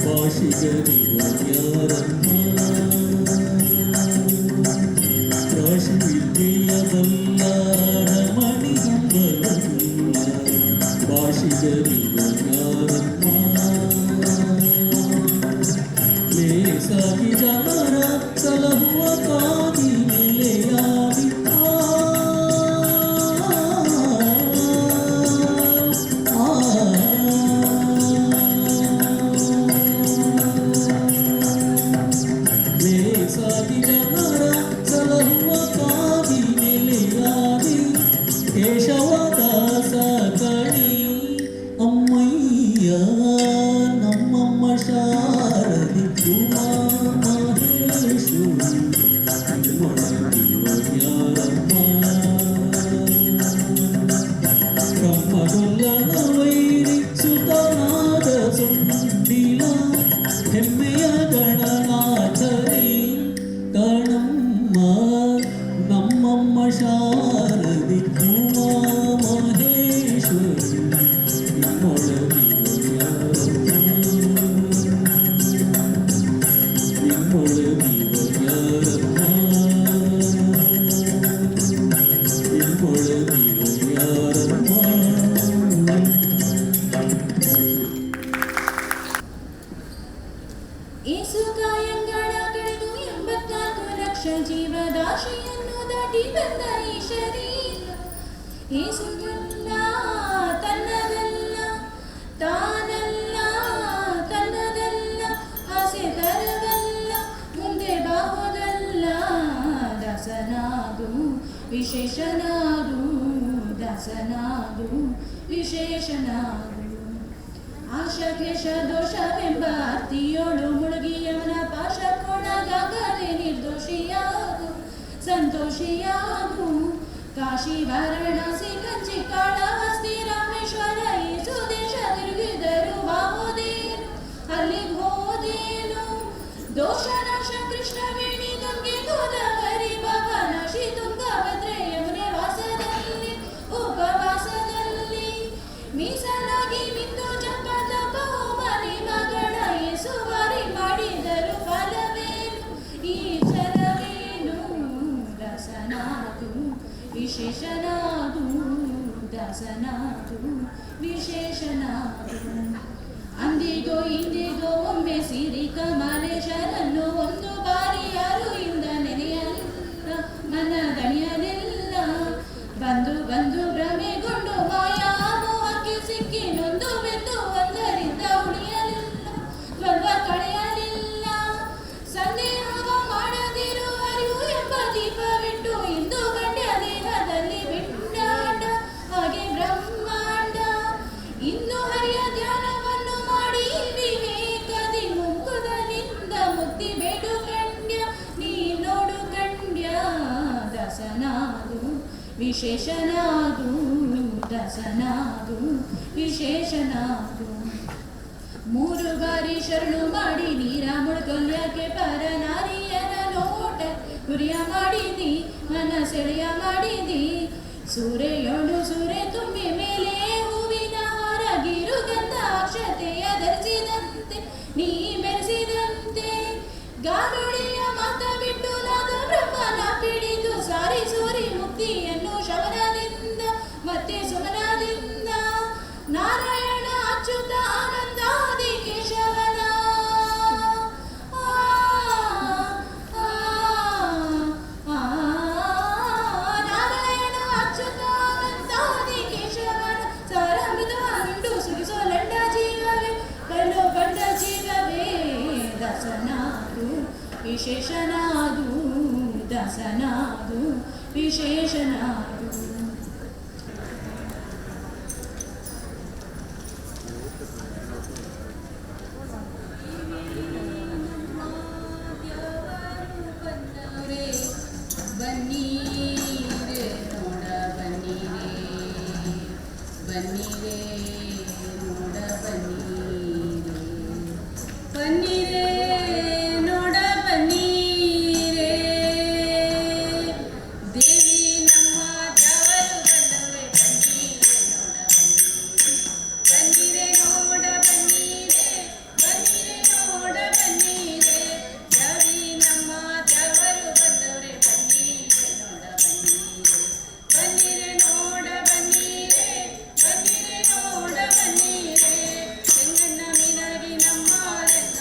ಭಾಷಿಗರಿವರ್ಯಾರಮ್ಮ. ರಾಶಿ ವಿದ್ಯೆಯ ಬಲ್ಲ ರಮಣಿ ಹಂಬಲಗಲ್ಲ ಭಾಷಿಗರಿವರ್ಯಾರಮ್ಮ. ಲೇಸಾಗಿ ಜನರ ಸಲಹುವ ಕಾದಿ ನೆಲೆಯಾಗಿ ಲೇಸಾಗಿ ಜನರ ಸಲಹುವ ಕಾದಿ ನೆಲೆಯಾಗಿ ಕೇಶವದಾಸ ಕಣಿ ಅಮ್ಮಯ್ಯ. ನಮ್ಮಮ್ಮ ಶಾರದಿ ಉಮಾ ಮಹೇಶ್ವರಿ ನಿಮ್ಮೊಳಗಿವರ್ಯಾರಮ್ಮ. ಕಮ್ಮಗೊಲ್ಲನ ವೈರಿ ಸುತನಾದ ಸುಂಡಿಲ ಹೆಮ್ಮೆಯ ಗಣನಾಥನೇ ಕಣಮ್ಮ. ನಮ್ಮ ಏಸುಗಲ್ಲ ತನ್ನದಲ್ಲ ತಾನಲ್ಲ ತನ್ನದಲ್ಲ ಆಸೆ ತರವಲ್ಲ ಮುಂದೆ ಬಾಹುದಲ್ಲ ದಾಸನಾದು ವಿಶೇಷನಾದು ದಾಸನಾದು ವಿಶೇಷನಾದು ಆಶಕೇಶ ದೋಷವೆಂಬ ಅರ್ತಿಯೋಳು ಮುಳುಗಿಯವನ ಪಾಶಕ್ಕೊಳಗಾಗದೆ ನಿರ್ದೋಷಿಯಾಗು ಸಂತೋಷಿಯಾಗು ಕಾಶಿ ವಾರಣಾಸಿ ಕಂಚಿ ಕಾಳಹಸ್ತಿ ರಾಮೇಶ್ವರ ಏಸು ದೇಶ ತಿರುಗಿದರು ಬಾಹುದೇನು ಅಲ್ಲಿಗೆ ಹೋದೇನು ದೋಷನಾಶ ಕೃಷ್ಣವೇಣಿ ಗಂಗೆ ಗೋದಾವರಿ ಭವನಾಶಿ ತುಂಗಭದ್ರೆ ಯಮುನೆ ವಾಸದಲ್ಲಿ ಉಪವಾಸದಲ್ಲಿ ಮೀಸಲಾಗಿ ನಿಂತು ಜಪ ತಪ ಮನೆ ಮಗಳ ಏಸುವಾರಿ ಮಾಡಿದರು ಫಲವೇನು ಈ ಫಲವೇನು ದಾಸನಾದು ವಿಶೇಷನಾದು ದಾಸನಾದು ವಿಶೇಷನಾದು ಅಂದಿಗೋ ಇಂದಿಗೋ ಒಮ್ಮೆ ಸಿರಿ ಕಮಲೇಶನನ್ನು ಒಂದು ಬಾರಿ ಯಾರು ಇಂದ ನೆನೆಯಲಿಲ್ಲ ಮನದಣಿಯಲಿಲ್ಲ ಬಂದು ಬಂದು ಭ್ರಮೆಗೊಂಡು ಮಾಯಾ ಮೋಹಕ್ಕೆ ಸಿಕ್ಕಿ ನೊಂದು ಬೆಂದು ಒಂದರಿಂದ ಉಳಿಯಲಿಲ್ಲ ದ್ವಂದ್ವ ಕಳೆಯಲಿಲ್ಲ ಸಂದೇಹವ ಮಾಡದಿರು ಅರಿವು ಎಂಬ ದೀಪವಿಟ್ಟು ಇಂದು ಗಣ್ಯ ದೇಹದಲ್ಲಿ ಬಿಂಡಾಂಡ ಹಾಗೆ ಬ್ರಹ್ಮಾಂಡ ಇನ್ನು ಹರಿಯ ಧ್ಯಾನವನ್ನು ಮಾಡಿ ವಿವೇಕದಿ ಮುಕುದನಿಂದ ಮುಕ್ತಿ ಬೇಡು ಗಂಡ್ಯ ನೀ ನೋಡು ಗಂಡ್ಯ ದಾಸನಾದು ವಿಶೇಷನಾದು ದಾಸನಾದು ವಿಶೇಷನಾದು ಮೂರು ಬಾರಿ ಶರಣು ಮಾಡಿ ನೀರ ಮುಳುಗೊಲ್ಯಕ್ಕೆ ಪರನಾರಿಯರ ನೋಟ ಗುರಿಯ ಮಾಡಿದಿ ಮನ ಸೆಳೆಯ ಮಾಡಿದಿ ಸೂರೆಯೊಳು ಸೂರೆ ತುಂಬಿ ಮೇಲೆ ಹೂವಿನ ಹೊರಗಿರು ಗಂಧ ಅಕ್ಷತೆಯ ಧರಿಸಿದಂತೆ ನೀ ಮೆರೆಸಿದಂತೆ ಗಾರುಳಿಯ ಮಾತ ಬಿಟ್ಟು ನಾದ ಬ್ರಹ್ಮನ ಪಿಡಿದು ಸಾರಿ ಸೂರಿ ಮುಕ್ತಿಯನ್ನು ಶಮನದಿಂದ ಮತ್ತೆ ಸುಮನದಿಂದ ನಾರಾಯಣ ಅಚ್ಯುತ ಆನಂದಾದಿ ಕೇಶವನ ನಾರಾಯಣ ಅಚ್ಯುತ ಆನಂದಾದಿ ಕೇಶವನ ಸಾರಾಮೃತವಾನುಂಡು ಸುರಿಸೋ ಲಂಡ ಜೀವವೇ ಕೈಲೋ ಬಂಡ ಜೀವವೇ ದಾಸನಾದು ವಿಶೇಷನಾದು ದಾಸನಾದು ವಿಶೇಷನಾದು ಬನ್ನೀರೆ ನೋಡ ಬನ್ನೀರೆ ಬನ್ನೀರೆ ನೋಡ ಬನ್ನೀರೆ ಬನ್ನೀರೆ ನೋಡ ಬನ್ನೀರೆ ದೇವಿ ನಮ್ಮ ದೇವರು ಬಂದವರೆ ಬನ್ನೀರೆ ನೋಡ ಬನ್ನೀರೆ ಬನ್ನೀರೆ ನೋಡ ಬನ್ನೀರೆ ದೇವಿ ನಮ್ಮ ದೇವರು ಬಂದವರೆ ಬನ್ನೀರೆ ನೋಡ ಬನ್ನೀರೆ ಬನ್ನೀರೆ ನೋಡ ಬನ್ನೀರೆ ಚೆಂಗಣ್ಣ ಮೀನಾಗಿ ನಮ್ಮ ರಂಗ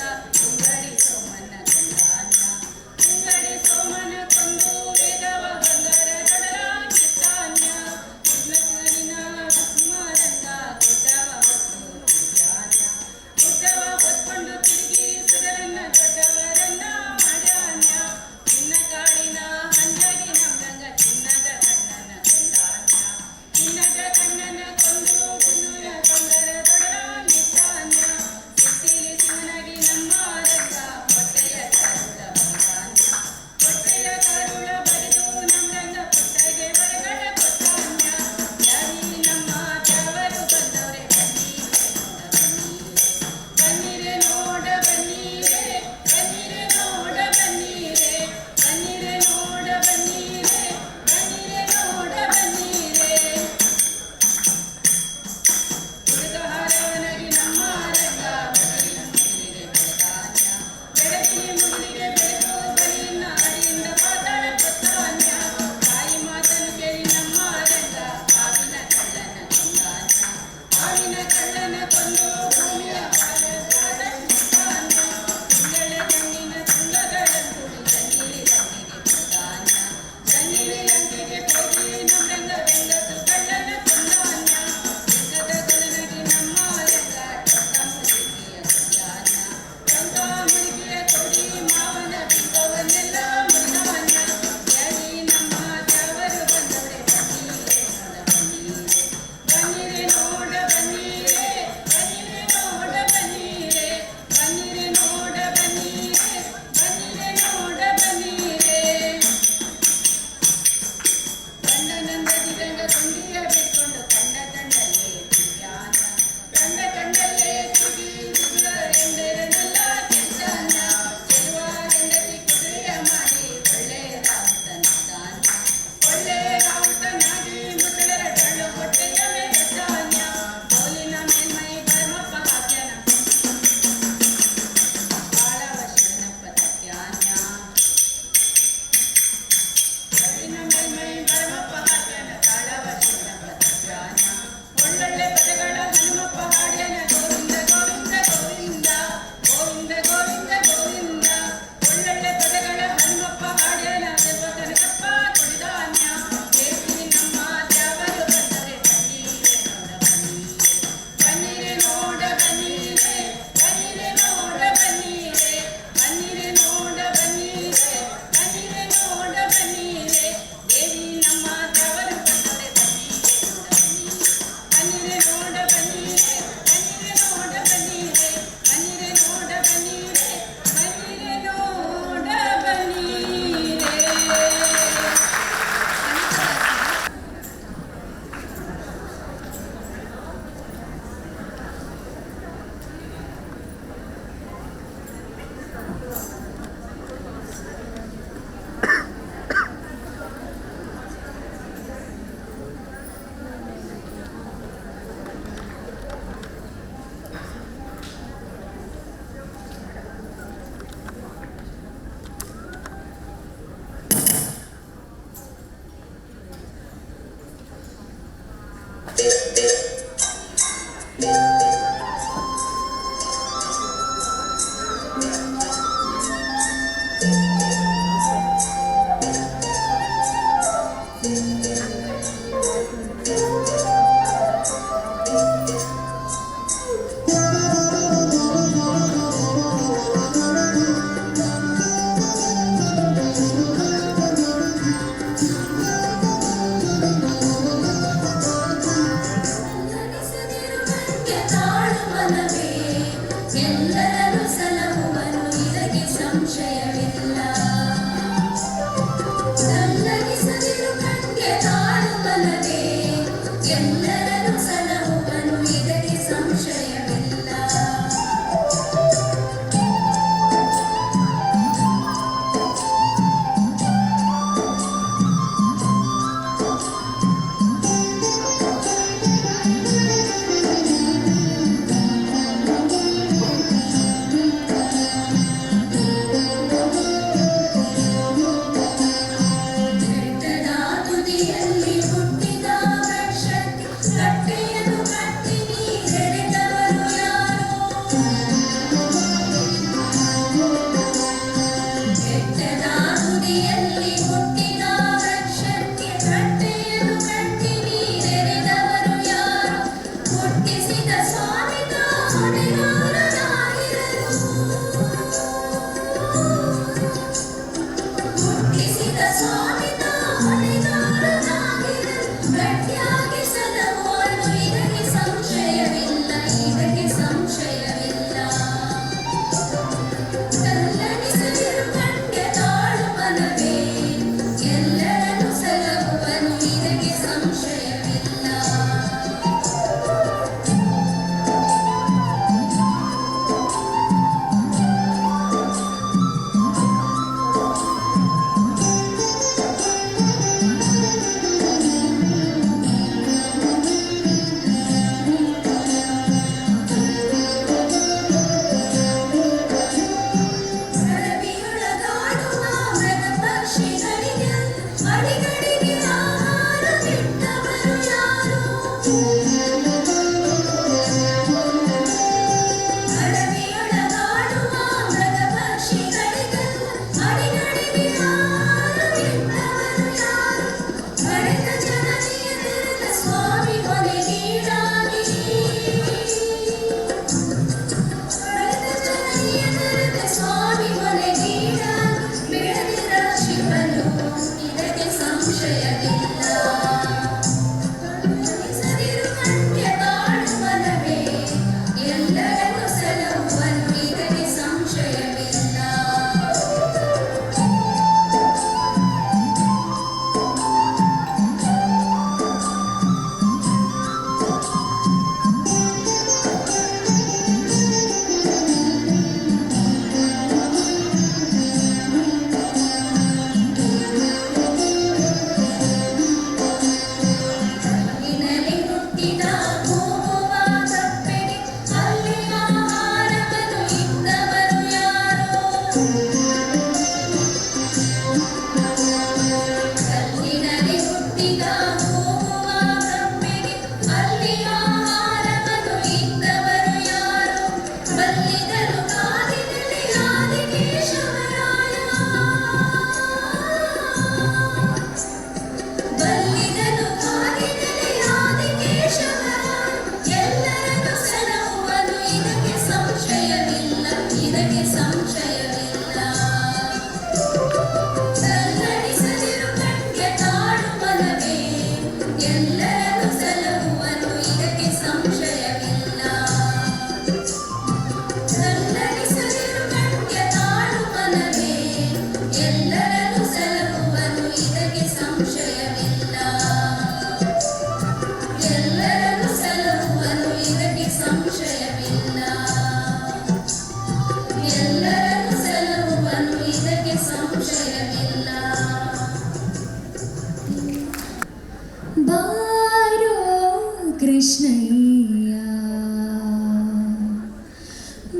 Yeah.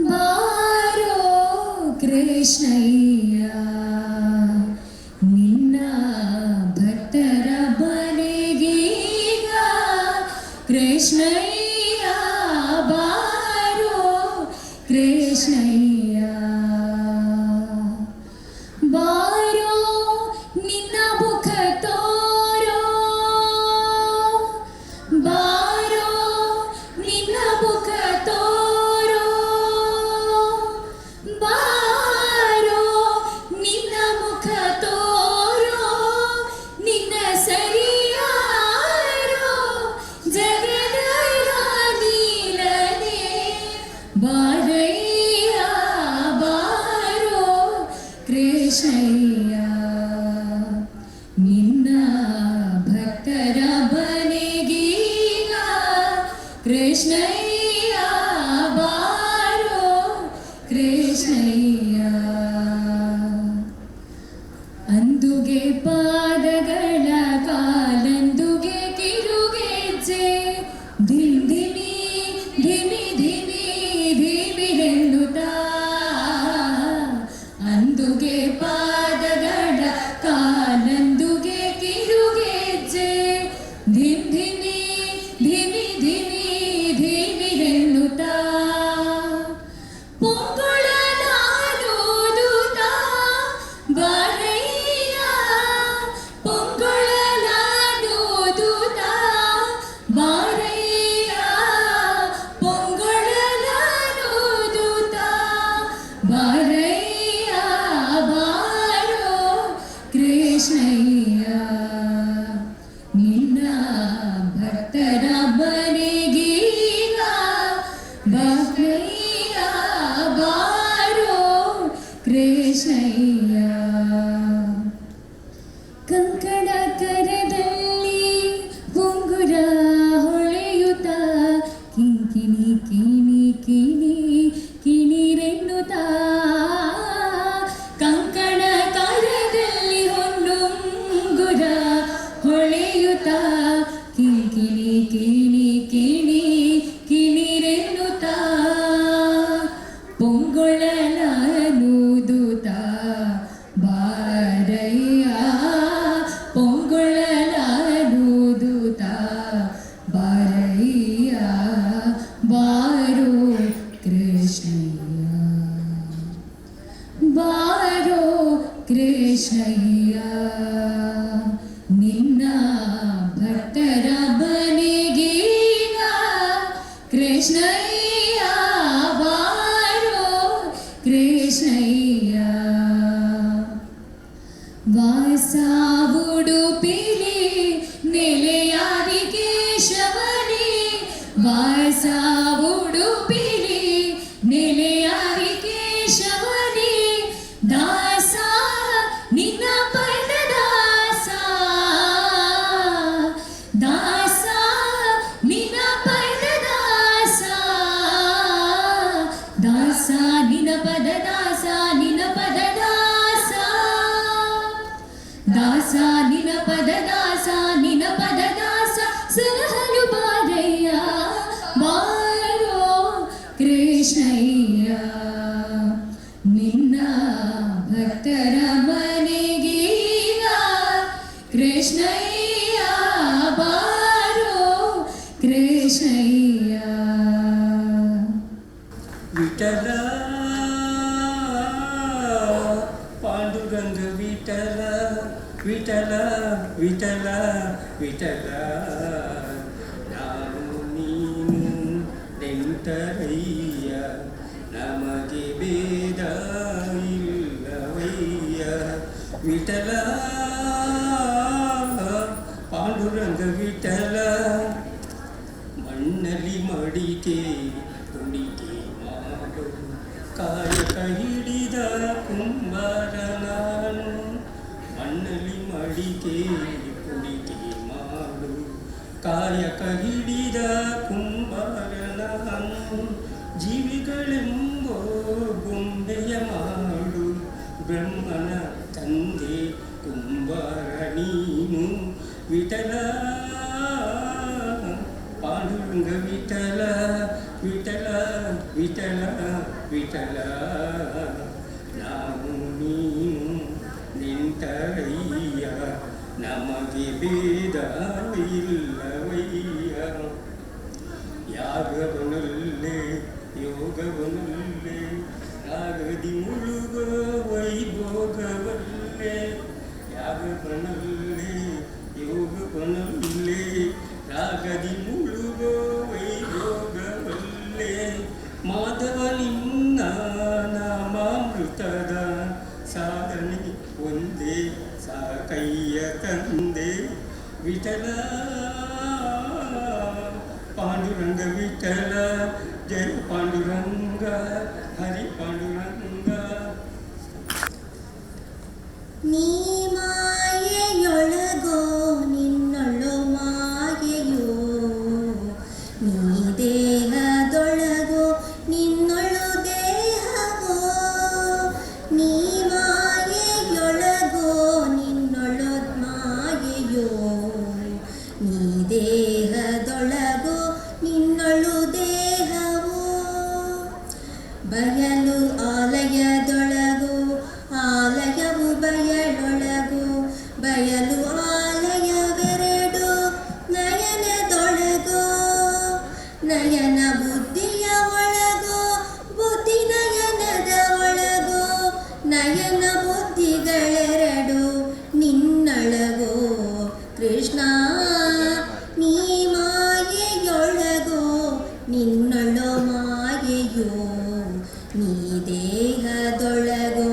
ಬಾರೋ ಕೃಷ್ಣಯ್ಯ ನಿನ್ನ ಭಕ್ತರ ಬನೆಗೀಗ ಕೃಷ್ಣಯ್ಯ ಬಾರೋ ಕೃಷ್ಣಯ್ಯ ಬಾರೋ ನಿನ್ನ ಮುಖ ತೋರೋ ಬಾರೋ ನಿನ್ನ ಮುಖ ತೋರೋ ಬಾರೋ ನಿನ್ನ ಮುಖ ತೋರೋ ನಿನ್ನ ಸರಿಯಾರೋ ಜಗದ ನೀಲನೆ ಬಾರಯ್ಯ ಬಾರೋ ಕೃಷ್ಣಯ್ಯ ನಿನ್ನ ಭಕ್ತರ ಬನೆಗೀಗ ಕೃಷ್ಣಯ್ಯ ಬಾರೋ ಕೃಷ್ಣಯ್ಯ ಅಂದುಗೆ ಪಾದಗಳ ಕಾಲಂದುಗೆ ಕಿರುಗೆಜ್ಜೆ ಧಿಮ್ ಧಿಮಿ ಧಿಮಿ ಧಿಮಿ ಧಿಮಿರೆನ್ನುತ್ತಾ ಅಂದುಗೆ ಪಾದಗಳ ಕಾಲಂದುಗೆ ಕಿರುಗೆಜ್ಜೆ ಧಿಮ್ ಧಿಮಿ ಧಿಮಿ ಧಿಮಿ ಧಿಮಿರೆನ್ನುತ್ತಾ ಪೊಂಗೊಳಲಾನೋದುತ್ತಾ ಬಾರಯ್ಯ ಪೊಂಗೊಳಲಾನೋದುತ್ತಾ ಬಾರಯ್ಯ ಪೊಂಗೊಳಲಾನೋದುತ್ತಾ ಬಾರಯ್ಯ ಬಾರೋ ಕೃಷ್ಣಯ್ಯ ನಿನ್ನ ಭಕ್ತರ ಬನೆಗೀಗ ಬಾರಯ್ಯ ಬಾರೋ ಕೃಷ್ಣಯ್ಯ ಕಂಕಣ ಕರದಲ್ಲಿ ಉಂಗುರ ಹೊಳೆಯುತ್ತ ಕಿಂಕಿಣಿ ಕಿಣಿ ಕಿಣಿ ಕಿಣಿರೆನ್ನುತ್ತಾ ಕಂಕಣ ಕರದಲ್ಲಿ ಹೊನ್ನುಂಗುರ ಹೊಳೆಯುತ್ತ ಕಿಂಕಿಣಿ ಕಿಣಿ ಕಿಣಿ ಕಿಣಿರೆನ್ನುತ್ತಾ ಪೊಂಗೊಳಲಾನೂದುತ್ತಾ ಬಾರಯ್ಯ ಪೊಂಗೊಳಲಾನೂದುತ್ತಾ ಬಾರಯ್ಯ ಬಾರೋ ಕೃಷ್ಣಯ್ಯ ಬಾರೋ ಕೃಷ್ಣಯ್ಯ ನಿನ್ನ ಭಕ್ತರ ಬನೆಗೀಗ ಕೃಷ್ಣಯ್ಯ ಬಾರೋ ಕೃಷ್ಣಯ್ಯ ವಾಸ ಉಡುಪಿಲಿ ನೆಲೆಯಾದಿ ಕೇಶವನೇ ವಾಸ ಉಡುಪಿಲಿ ನೆಲೆಯಾದಿ ಕೇಶವನೇ ದಾಸ ನಿನ್ನ ಪದ ದಾಸ ದಾಸ ನಿನ್ನ ಪದ ದಾಸ ದಾಸ ನಿನ್ನ ಪದ ದಾಸ ನಿನ್ನ ಪದ ದಾಸ ದಾಸ ನಿನ್ನ ಪದ ದಾಸ ನಿನ್ನ ಪದ ದಾಸ ಸಲಹಲು ಬಾರಯ್ಯ ಬಾರೋ ಕೃಷ್ಣಯ್ಯ ನಿನ್ನ ಭಕ್ತರ ಮನೆಗೀಗ ಕೃಷ್ಣಯ್ಯ ಬಾರೋ ಕೃಷ್ಣಯ್ಯ ವಿಠಲ ಪಾಂಡುರಂಗ ವಿಠಲ ವಿಠಲ ವಿಠಲ ವಿಠಲ ನಾನು ನೀನು ನೆಂಟರಯ್ಯ ನಮಗೆ ಭೇದ ಇಲ್ಲವಯ್ಯ ವಿಠಲ ಪಾಂಡುರಂಗ ವಿಠಲ ಮಣ್ಣಲ್ಲಿ ಮಡಿಕೆ ಕುಣಿಕೆ ಮಾಡು ಕಾಯಕ ಹಿಡಿದ ಕುಂಬಾರ ನಾನು ಮಣ್ಣಲ್ಲಿ ಮಡಿಕೆ ಕುಣಿಕೆ ಮಾಡು ಕಾಯಕ ಹಿಡಿದ ಕುಂಬಾರ ನಾನು ಜೀವಿಗಳೆಂಬೋ ಗೊಂಬೆಯ ಮಾಡು ಬ್ರಹ್ಮನ ತಂದೆ ಕುಂಬಾರ ನೀನು ವಿಠಲ ಪಾಂಡುರಂಗ ವಿಠಲ ವಿಠಲ ವಿಠಲ ವಿಠಲ ನಾವು ನೀನು ನಿಂತರಯ್ಯ ನಮಗೆ ಭೇದ ಇಲ್ಲವಯ್ಯ ಯಾಗವನಲ್ಲೇ ಯೋಗವನಲ್ಲೇ ರಾಗದಿ ಮುಳುಗ ವೈಭೋಗವಲ್ಲೇ ಯಾಗವನಲ್ಲೇ ಯೋಗವನಲ್ಲೇ ರಾಗದಿ ಮುಳುಗ ವೈಭೋಗವಲ್ಲೇ ಮಾಧವ ನಿನ್ನ ನಾಮಾಮೃತದ ಸಾಧನೆ ಒಂದೇ ಸಾಕಯ್ಯ ತಂದೆ ವಿಠಲ ಪಾಂಡುರಂಗ ವಿಠಲ ಜಯ ಪಾಂಡುರಂಗ ಹರಿ ಪಾಂಡುರಂಗ. ನೀ ಮಾಯೆಯೊಳಗೋ ನಿನ್ನೊಳು ಮಾಯೆಯೋ ನೀ ದೇಹದೊಳಗೋ ನಿನ್ನೊಳು ದೇಹವೋ ನೀ ಮಾಯೆಯೊಳಗೋ ನಿನ್ನೊಳು ಮಾಯೆಯೋ ನೀ ದೇಹದೊಳಗೋ ನಿನ್ನೊಳು ದೇಹವೋ ಬಯಲು ಆಲಯದೊಳಗೋ ಆಲಯವು ಬಯಲೊಳಗೋ ಬಯಲು ಆಲಯವೆರಡು ನಯನದೊಳಗೋ ನಯನ ಬುದ್ಧಿಯ ಒಳಗೋ ಬುದ್ಧಿ ನಯನದ ಒಳಗೋ ನಯನ ಬುದ್ಧಿಗಳೆರಡು ನಿನ್ನೊಳಗೋ ಕೃಷ್ಣ ನೀ ಮಾಯೆಯೊಳಗೋ ನಿನ್ನೊಳು ಮಾಯೆಯೋ ನೀ ದೇಹದೊಳಗೋ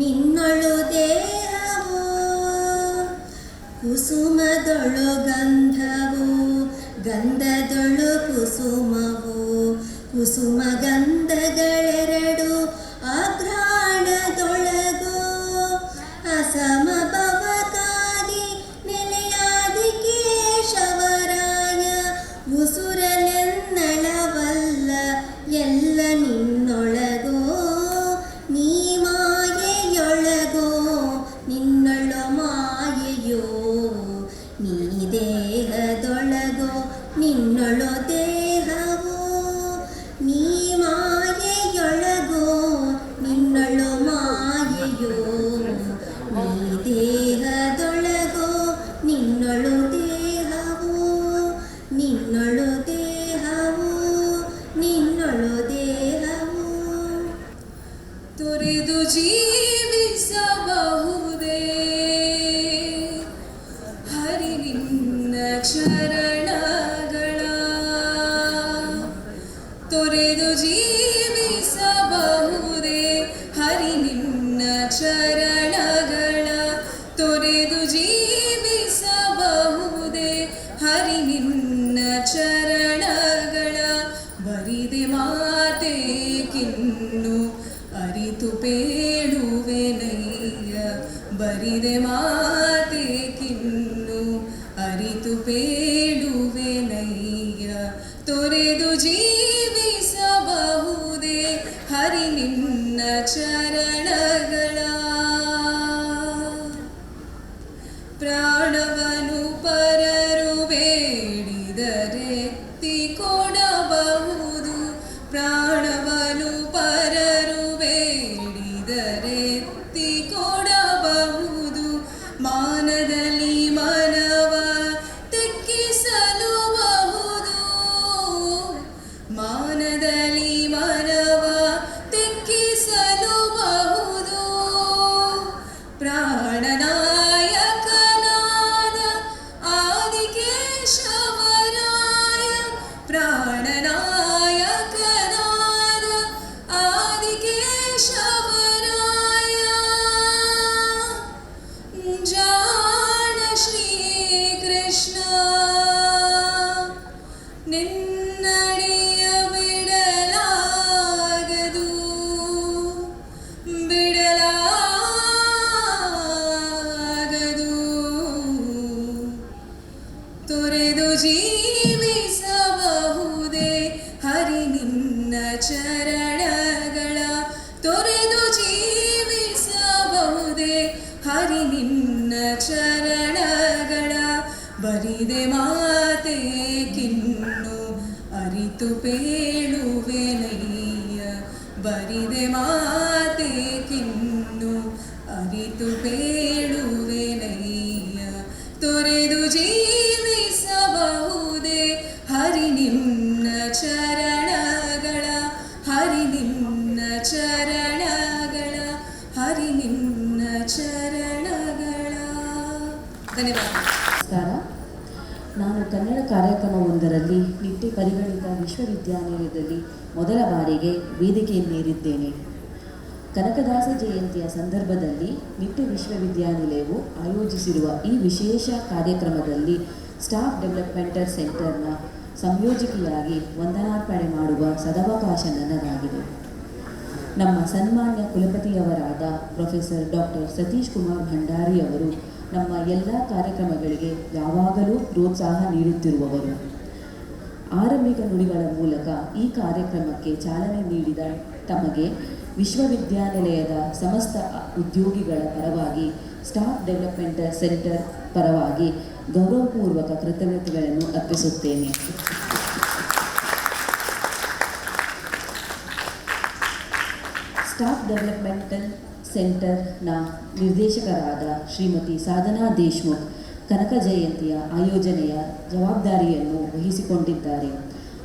ನಿನ್ನೊಳು ದೇಹವೋ ಕುಸುಮದೊಳು ಗಂಧವೋ ಗಂಧದೊಳು ಕುಸುಮವೋ ಕುಸುಮ ಗಂಧಗಳೆರಡು ಅಘ್ರಾಣದೊಳಗೋ ಅಸಮಭವಕ್ಕಾಗಿ ನೆಲೆಯಾದಿ ಕೇಶವರಾಯ ಉಸುರಲೆನ್ನಳವಲ್ಲ ಎಲ್ಲ ನಿನ್ನೊಳಗೋ ನೀ ಮಾಯೆಯೊಳಗೋ ನಿನ್ನೊಳು ಮಾಯೆಯೋ ನೀ ದೇಹದೊಳಗೋ ನಿನ್ನೊಳು ದೇಹವೋ ನೀ ಮಾಯೆಯೊಳಗೋ ನಿನ್ನೊಳು ಮಾಯೆಯೋ ನೀ ದೇಹದೊಳಗೋ ನಿನ್ನೊಳು ದೇಹವೋ ನಿನ್ನೊಳು ದೇಹವೋ ನಿನ್ನೊಳು ದೇಹವೋ ತೊರೆದು ಜೀವಿಸಬಹುದೇ ಹರಿ ನಿನ್ನ ಚರಣಗಳ ತೊರೆದು ಜೀವಿಸಬಹುದೇ ಹರಿ ನಿನ್ನ ಚರಣಗಳ ತೊರೆದು ಜೀವಿಸಬಹುದೇ ಹರಿ ನಿನ್ನ ಚರಣಗಳ ಬರಿದೆ ಮಾತೆ ಕಿನ್ನು ಅರಿತು ಬೇಡುವೆನಯ್ಯ ಬರಿದೆ ಮಾತೆ ಕಿನ್ನು ಅರಿತು ಬೇಡುವೆನಯ್ಯ ತೊರೆದು ಜೀವಿಸಬಹುದೇ ಹರಿ ನಿನ್ನ ಚರಣಗಳ ಪ್ರಾಣವನು ಪರರು ಬೇಡಿದರೆತ್ತಿ ಕೊಡಬಹುದು ಪ್ರಾಣವನು ಪರರು ಬೇಡಿದರೆತ್ತಿ ಕೊಡಬಹುದು ಮಾನದಲ್ಲಿ ಮನವ ತೆಕ್ಕಿಸಲುಬಹುದು ಮಾನದಲ್ಲಿ ಮನವ ತೆಕ್ಕಿಸಲುಬಹುದು ಪ್ರಾಣನಾಯಕನಾದ ಆದಿಕೇಶವರಾಯ ಪ್ರಾಣನಾಯಕನಾದ ಪೇಳುವೆನಯ್ಯ ಬರಿದೆ ಮಾತೆ ಕಿನ್ನು ಅರಿತು ಪೇಳುವೆನಯ್ಯ ತೊರೆದು ಜೀವಿಸಬಹುದೇ ಹರಿ ನಿನ್ನ ಚರಣಗಳ ಹರಿ ನಿನ್ನ ಚರಣಗಳ ಹರಿ ನಿನ್ನ ಚರಣಗಳ. ಧನ್ಯವಾದ. ನಮಸ್ಕಾರ. ನಾನು ಕನ್ನಡ ಕಾರ್ಯಕ್ರಮವೊಂದರಲ್ಲಿ ನಿಟ್ಟೆ ಪರಿಗಣಿತ ವಿಶ್ವವಿದ್ಯಾನಿಲಯದಲ್ಲಿ ಮೊದಲ ಬಾರಿಗೆ ವೇದಿಕೆಯನ್ನೇರಿದ್ದೇನೆ. ಕನಕದಾಸ ಜಯಂತಿಯ ಸಂದರ್ಭದಲ್ಲಿ ನಿಟ್ಟೆ ವಿಶ್ವವಿದ್ಯಾನಿಲಯವು ಆಯೋಜಿಸಿರುವ ಈ ವಿಶೇಷ ಕಾರ್ಯಕ್ರಮದಲ್ಲಿ ಸ್ಟಾಫ್ ಡೆವಲಪ್ಮೆಂಟಲ್ ಸೆಂಟರ್ನ ಸಂಯೋಜಕಿಯಾಗಿ ವಂದನಾರ್ಪಣೆ ಮಾಡುವ ಸದವಕಾಶ ನನ್ನದಾಗಿದೆ. ನಮ್ಮ ಸನ್ಮಾನ್ಯ ಕುಲಪತಿಯವರಾದ ಪ್ರೊಫೆಸರ್ ಡಾಕ್ಟರ್ ಸತೀಶ್ ಕುಮಾರ್ ಭಂಡಾರಿ ಅವರು ನಮ್ಮ ಎಲ್ಲ ಕಾರ್ಯಕ್ರಮಗಳಿಗೆ ಯಾವಾಗಲೂ ಪ್ರೋತ್ಸಾಹ ನೀಡುತ್ತಿರುವವರು. ಆರಂಭಿಕ ನುಡಿಗಳ ಮೂಲಕ ಈ ಕಾರ್ಯಕ್ರಮಕ್ಕೆ ಚಾಲನೆ ನೀಡಿದ ತಮಗೆ ವಿಶ್ವವಿದ್ಯಾನಿಲಯದ ಸಮಸ್ತ ಉದ್ಯೋಗಿಗಳ ಪರವಾಗಿ ಸ್ಟಾಫ್ ಡೆವಲಪ್ಮೆಂಟಲ್ ಸೆಂಟರ್ ಪರವಾಗಿ ಗೌರವಪೂರ್ವಕ ಕೃತಜ್ಞತೆಗಳನ್ನು ಅರ್ಪಿಸುತ್ತೇನೆ. ಸ್ಟಾಫ್ ಡೆವಲಪ್ಮೆಂಟಲ್ ಸೆಂಟರ್ನ ನಿರ್ದೇಶಕರಾದ ಶ್ರೀಮತಿ ಸಾಧನಾ ದೇಶ್ಮುಖ್ ಕನಕ ಜಯಂತಿಯ ಆಯೋಜನೆಯ ಜವಾಬ್ದಾರಿಯನ್ನು ವಹಿಸಿಕೊಂಡಿದ್ದಾರೆ.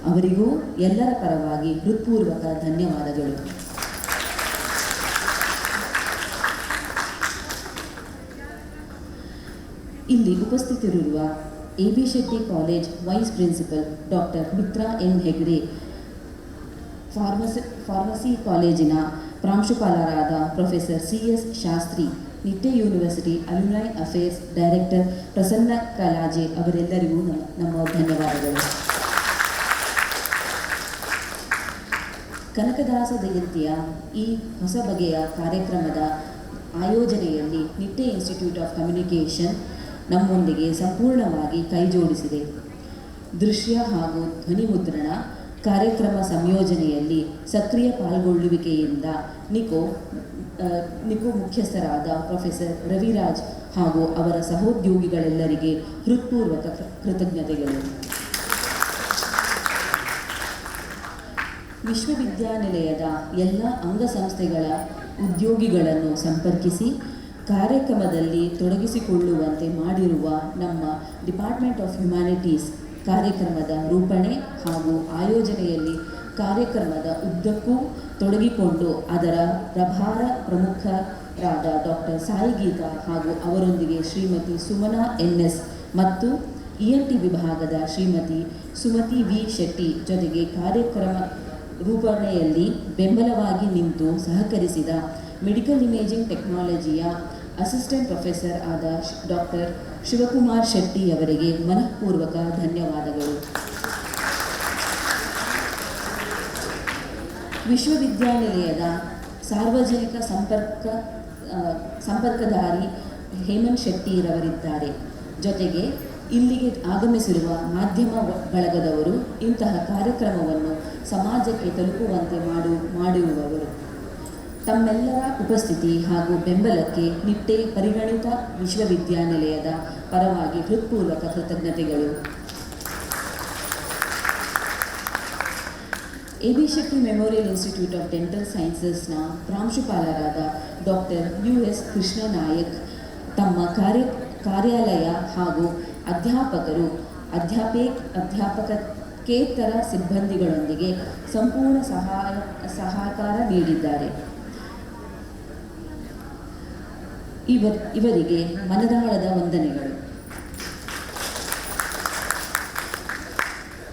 ಅವರಿಗೂ ಎಲ್ಲರ ಪರವಾಗಿ ಹೃತ್ಪೂರ್ವಕ ಧನ್ಯವಾದಗಳು. ಇಲ್ಲಿ ಉಪಸ್ಥಿತರಿರುವ AB Shetty college vice principal doctor Mitra N Hegde, pharmacy ಕಾಲೇಜಿನ ಪ್ರಾಂಶುಪಾಲರಾದ professor CS Shastri, Nitte university alumni affairs director Prasanna Kalaje ಅವರೆಲ್ಲರಿಗೂ ನಮ್ಮ ಧನ್ಯವಾದಗಳು. ಕನಕದಾಸ ಜಯಂತಿಯ ಈ ಹೊಸ ಬಗೆಯ ಕಾರ್ಯಕ್ರಮದ ಆಯೋಜನೆಯಲ್ಲಿ ನಿಟ್ಟೆ ಇನ್ಸ್ಟಿಟ್ಯೂಟ್ ಆಫ್ ಕಮ್ಯುನಿಕೇಷನ್ ನಮ್ಮೊಂದಿಗೆ ಸಂಪೂರ್ಣವಾಗಿ ಕೈಜೋಡಿಸಿದೆ. ದೃಶ್ಯ ಹಾಗೂ ಧ್ವನಿ ಮುದ್ರಣ ಕಾರ್ಯಕ್ರಮ ಸಂಯೋಜನೆಯಲ್ಲಿ ಸಕ್ರಿಯ ಪಾಲ್ಗೊಳ್ಳುವಿಕೆಯಿಂದ ನಿಕೋ ಮುಖ್ಯಸ್ಥರಾದ ಪ್ರೊಫೆಸರ್ ರವಿರಾಜ್ ಹಾಗೂ ಅವರ ಸಹೋದ್ಯೋಗಿಗಳೆಲ್ಲರಿಗೆ ಹೃತ್ಪೂರ್ವಕ ಕೃತಜ್ಞತೆಗಳು. ವಿಶ್ವವಿದ್ಯಾನಿಲಯದ ಎಲ್ಲ ಅಂಗಸಂಸ್ಥೆಗಳ ಉದ್ಯೋಗಿಗಳನ್ನು ಸಂಪರ್ಕಿಸಿ ಕಾರ್ಯಕ್ರಮದಲ್ಲಿ ತೊಡಗಿಸಿಕೊಳ್ಳುವಂತೆ ಮಾಡಿರುವ ನಮ್ಮ ಡಿಪಾರ್ಟ್ಮೆಂಟ್ ಆಫ್ ಹ್ಯುಮ್ಯಾನಿಟೀಸ್ ಕಾರ್ಯಕ್ರಮದ ರೂಪಣೆ ಹಾಗೂ ಆಯೋಜನೆಯಲ್ಲಿ ಕಾರ್ಯಕ್ರಮದ ಉದ್ದಕ್ಕೂ ತೊಡಗಿಕೊಂಡು ಅದರ ಪ್ರಭಾರ ಪ್ರಮುಖರಾದ ಡಾಕ್ಟರ್ ಸಾಯಿ ಗೀತಾ ಹಾಗೂ ಅವರೊಂದಿಗೆ ಶ್ರೀಮತಿ ಸುಮನಾ NS ಮತ್ತು ENT ವಿಭಾಗದ ಶ್ರೀಮತಿ ಸುಮತಿ V ಶೆಟ್ಟಿ ಜೊತೆಗೆ ಕಾರ್ಯಕ್ರಮ ರೂಪಣೆಯಲ್ಲಿ ಬೆಂಬಲವಾಗಿ ನಿಂತು ಸಹಕರಿಸಿದ ಮೆಡಿಕಲ್ ಇಮೇಜಿಂಗ್ ಟೆಕ್ನಾಲಜಿಯ ಅಸಿಸ್ಟೆಂಟ್ ಪ್ರೊಫೆಸರ್ ಆದ ಡಾಕ್ಟರ್ ಶಿವಕುಮಾರ್ ಶೆಟ್ಟಿ ಅವರಿಗೆ ಮನಃಪೂರ್ವಕ ಧನ್ಯವಾದಗಳು. ವಿಶ್ವವಿದ್ಯಾನಿಲಯದ ಸಾರ್ವಜನಿಕ ಸಂಪರ್ಕದಾರಿ ಹೇಮಂತ್ ಶೆಟ್ಟಿರವರಿದ್ದಾರೆ. ಜೊತೆಗೆ ಇಲ್ಲಿಗೆ ಆಗಮಿಸಿರುವ ಮಾಧ್ಯಮ ಬಳಗದವರು ಇಂತಹ ಕಾರ್ಯಕ್ರಮವನ್ನು ಸಮಾಜಕ್ಕೆ ತಲುಪುವಂತೆ ಮಾಡುವವರು. ತಮ್ಮೆಲ್ಲರ ಉಪಸ್ಥಿತಿ ಹಾಗೂ ಬೆಂಬಲಕ್ಕೆ ನಿಟ್ಟೆ ಪರಿಗಣಿತ ವಿಶ್ವವಿದ್ಯಾನಿಲಯದ ಪರವಾಗಿ ಹೃತ್ಪೂರ್ವಕ ಕೃತಜ್ಞತೆಗಳು. AB Shetty memorial institute of dental ಸೈನ್ಸಸ್ನ ಪ್ರಾಂಶುಪಾಲರಾದ ಡಾಕ್ಟರ್ US ಕೃಷ್ಣ ನಾಯಕ್ ತಮ್ಮ ಕಾರ್ಯಾಲಯ ಹಾಗೂ ಅಧ್ಯಾಪಕರು ಅಧ್ಯಾಪಕೇತರ ಸಿಬ್ಬಂದಿಗಳೊಂದಿಗೆ ಸಂಪೂರ್ಣ ಸಹಕಾರ ನೀಡಿದ್ದಾರೆ. ಇವರಿಗೆ ಮನದಾಳದ ವಂದನೆಗಳು.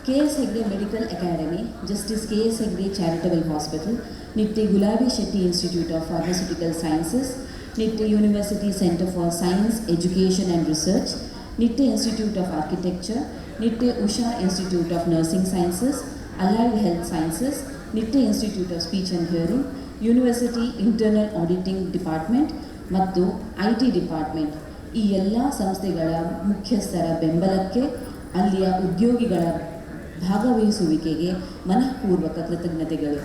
KS Hegde medical academy, justice KS Hegde charitable hospital, Nitte Gulabi Shetty institute of pharmaceutical sciences, Nitte university centre for science education and research, Nitte institute of architecture, Nitte Usha institute of nursing sciences, allied health sciences, Nitte institute of speech and hearing, university internal auditing department ಮತ್ತು IT department ಈ ಎಲ್ಲ ಸಂಸ್ಥೆಗಳ ಮುಖ್ಯಸ್ಥರ ಬೆಂಬಲಕ್ಕೆ, ಅಲ್ಲಿಯ ಉದ್ಯೋಗಿಗಳ ಭಾಗವಹಿಸುವಿಕೆಗೆ ಮನಃಪೂರ್ವಕ ಕೃತಜ್ಞತೆಗಳು.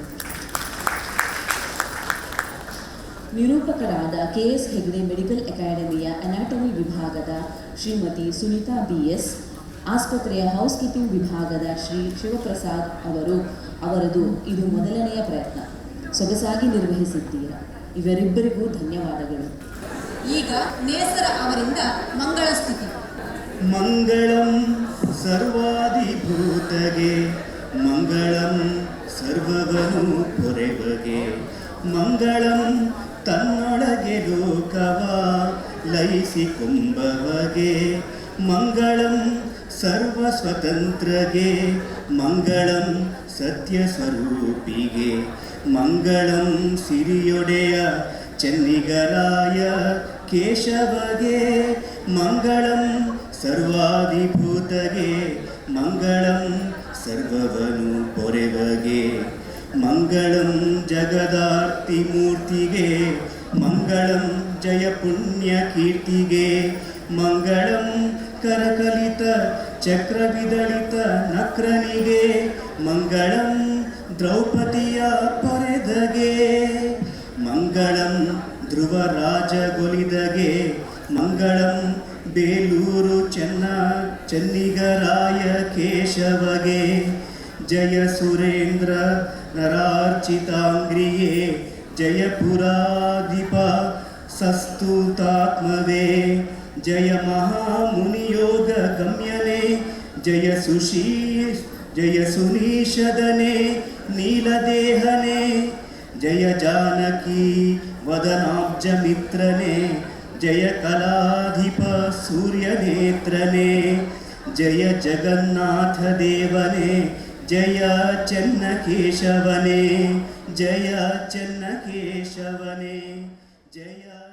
ನಿರೂಪಕರಾದ KS ಹೆಗ್ಡೆ ಮೆಡಿಕಲ್ ಅಕಾಡೆಮಿಯ ಅನಾಟಮಿ ವಿಭಾಗದ ಶ್ರೀಮತಿ ಸುನೀತಾ BS, ಆಸ್ಪತ್ರೆಯ ಹೌಸ್ ಕೀಪಿಂಗ್ ವಿಭಾಗದ ಶ್ರೀ ಶಿವಪ್ರಸಾದ್ ಅವರದು ಇದು ಮೊದಲನೆಯ ಪ್ರಯತ್ನ. ಸೊಗಸಾಗಿ ನಿರ್ವಹಿಸಿದ್ದೀರಾ. ಇವರಿಬ್ಬರಿಗೂ ಧನ್ಯವಾದಗಳು. ಈಗ ನೇಸರ ಅವರಿಂದ ಮಂಗಳ ಸ್ತುತಿ. ಮಂಗಳಂ ಸರ್ವಾಧಿಭೂತಗೆ ಮಂಗಳಂ ಸರ್ವವನು ಪೊರೆಬಗೆ ಮಂಗಳಂ ತನ್ನೊಳಗೆ ಲೋಕವ ಲಯಿಸಿಕೊಂಬವಗೆ ಮಂಗಳಂ ಸರ್ವ ಸ್ವತಂತ್ರಗೆ ಮಂಗಳಂ ಸತ್ಯ ಸ್ವರೂಪಿಗೆ ಮಂಗಳಂ ಸಿರಿಯೊಡೆಯ ಚೆನ್ನಿಗರಾಯ ಕೇಶವಗೆ ಮಂಗಳಂ ಸರ್ವಾಧಿಭೂತಗೆ ಮಂಗಳಂ ಸರ್ವವನು ಪೊರೆವಗೆ ಮಂಗಳಂ ಜಗದಾರ್ತಿ ಮೂರ್ತಿಗೆ ಮಂಗಳಂ ಜಯ ಪುಣ್ಯ ಕೀರ್ತಿಗೆ ಮಂಗಳಂ ಕರಕಲಿತ ಚಕ್ರವಿದಳಿತ ನಕ್ರನಿಗೆ ಮಂಗಳಂ ದ್ರೌಪದಿಯ ಪೊರೆದಗೆ ಮಂಗಳಂ ಧ್ರುವರಾಜಗೊಲಿದಗೆ ಮಂಗಳಂ ಬೇಲೂರು ಚೆನ್ನಿಗರಾಯ ಕೇಶವಗೆ ಜಯ ಸುರೇಂದ್ರ ನರಾರ್ಚಿತಾಂಗ್ರಿಯೇ ಜಯಪುರಾಧಿಪ ಸಸ್ತುತಾತ್ಮವೇ ಜಯ ಮಹಾಮುನಿಯೋಗ ಗಮ್ಯನೇ ಜಯ ಸುನೀಷದನೆ ನೀಲದೇಹನೆ ಜಯ ಜಾನಕಿ ವದನಾಬ್ಜ ಮಿತ್ರನೆ ಜಯ ಕಲಾಧಿಪ ಸೂರ್ಯನೇತ್ರನೆ ಜಯ ಜಗನ್ನಾಥ ದೇವನೇ ಜಯ ಚೆನ್ನಕೇಶವನೇ ಜಯ ಚೆನ್ನಕೇಶವನೇ ಜಯ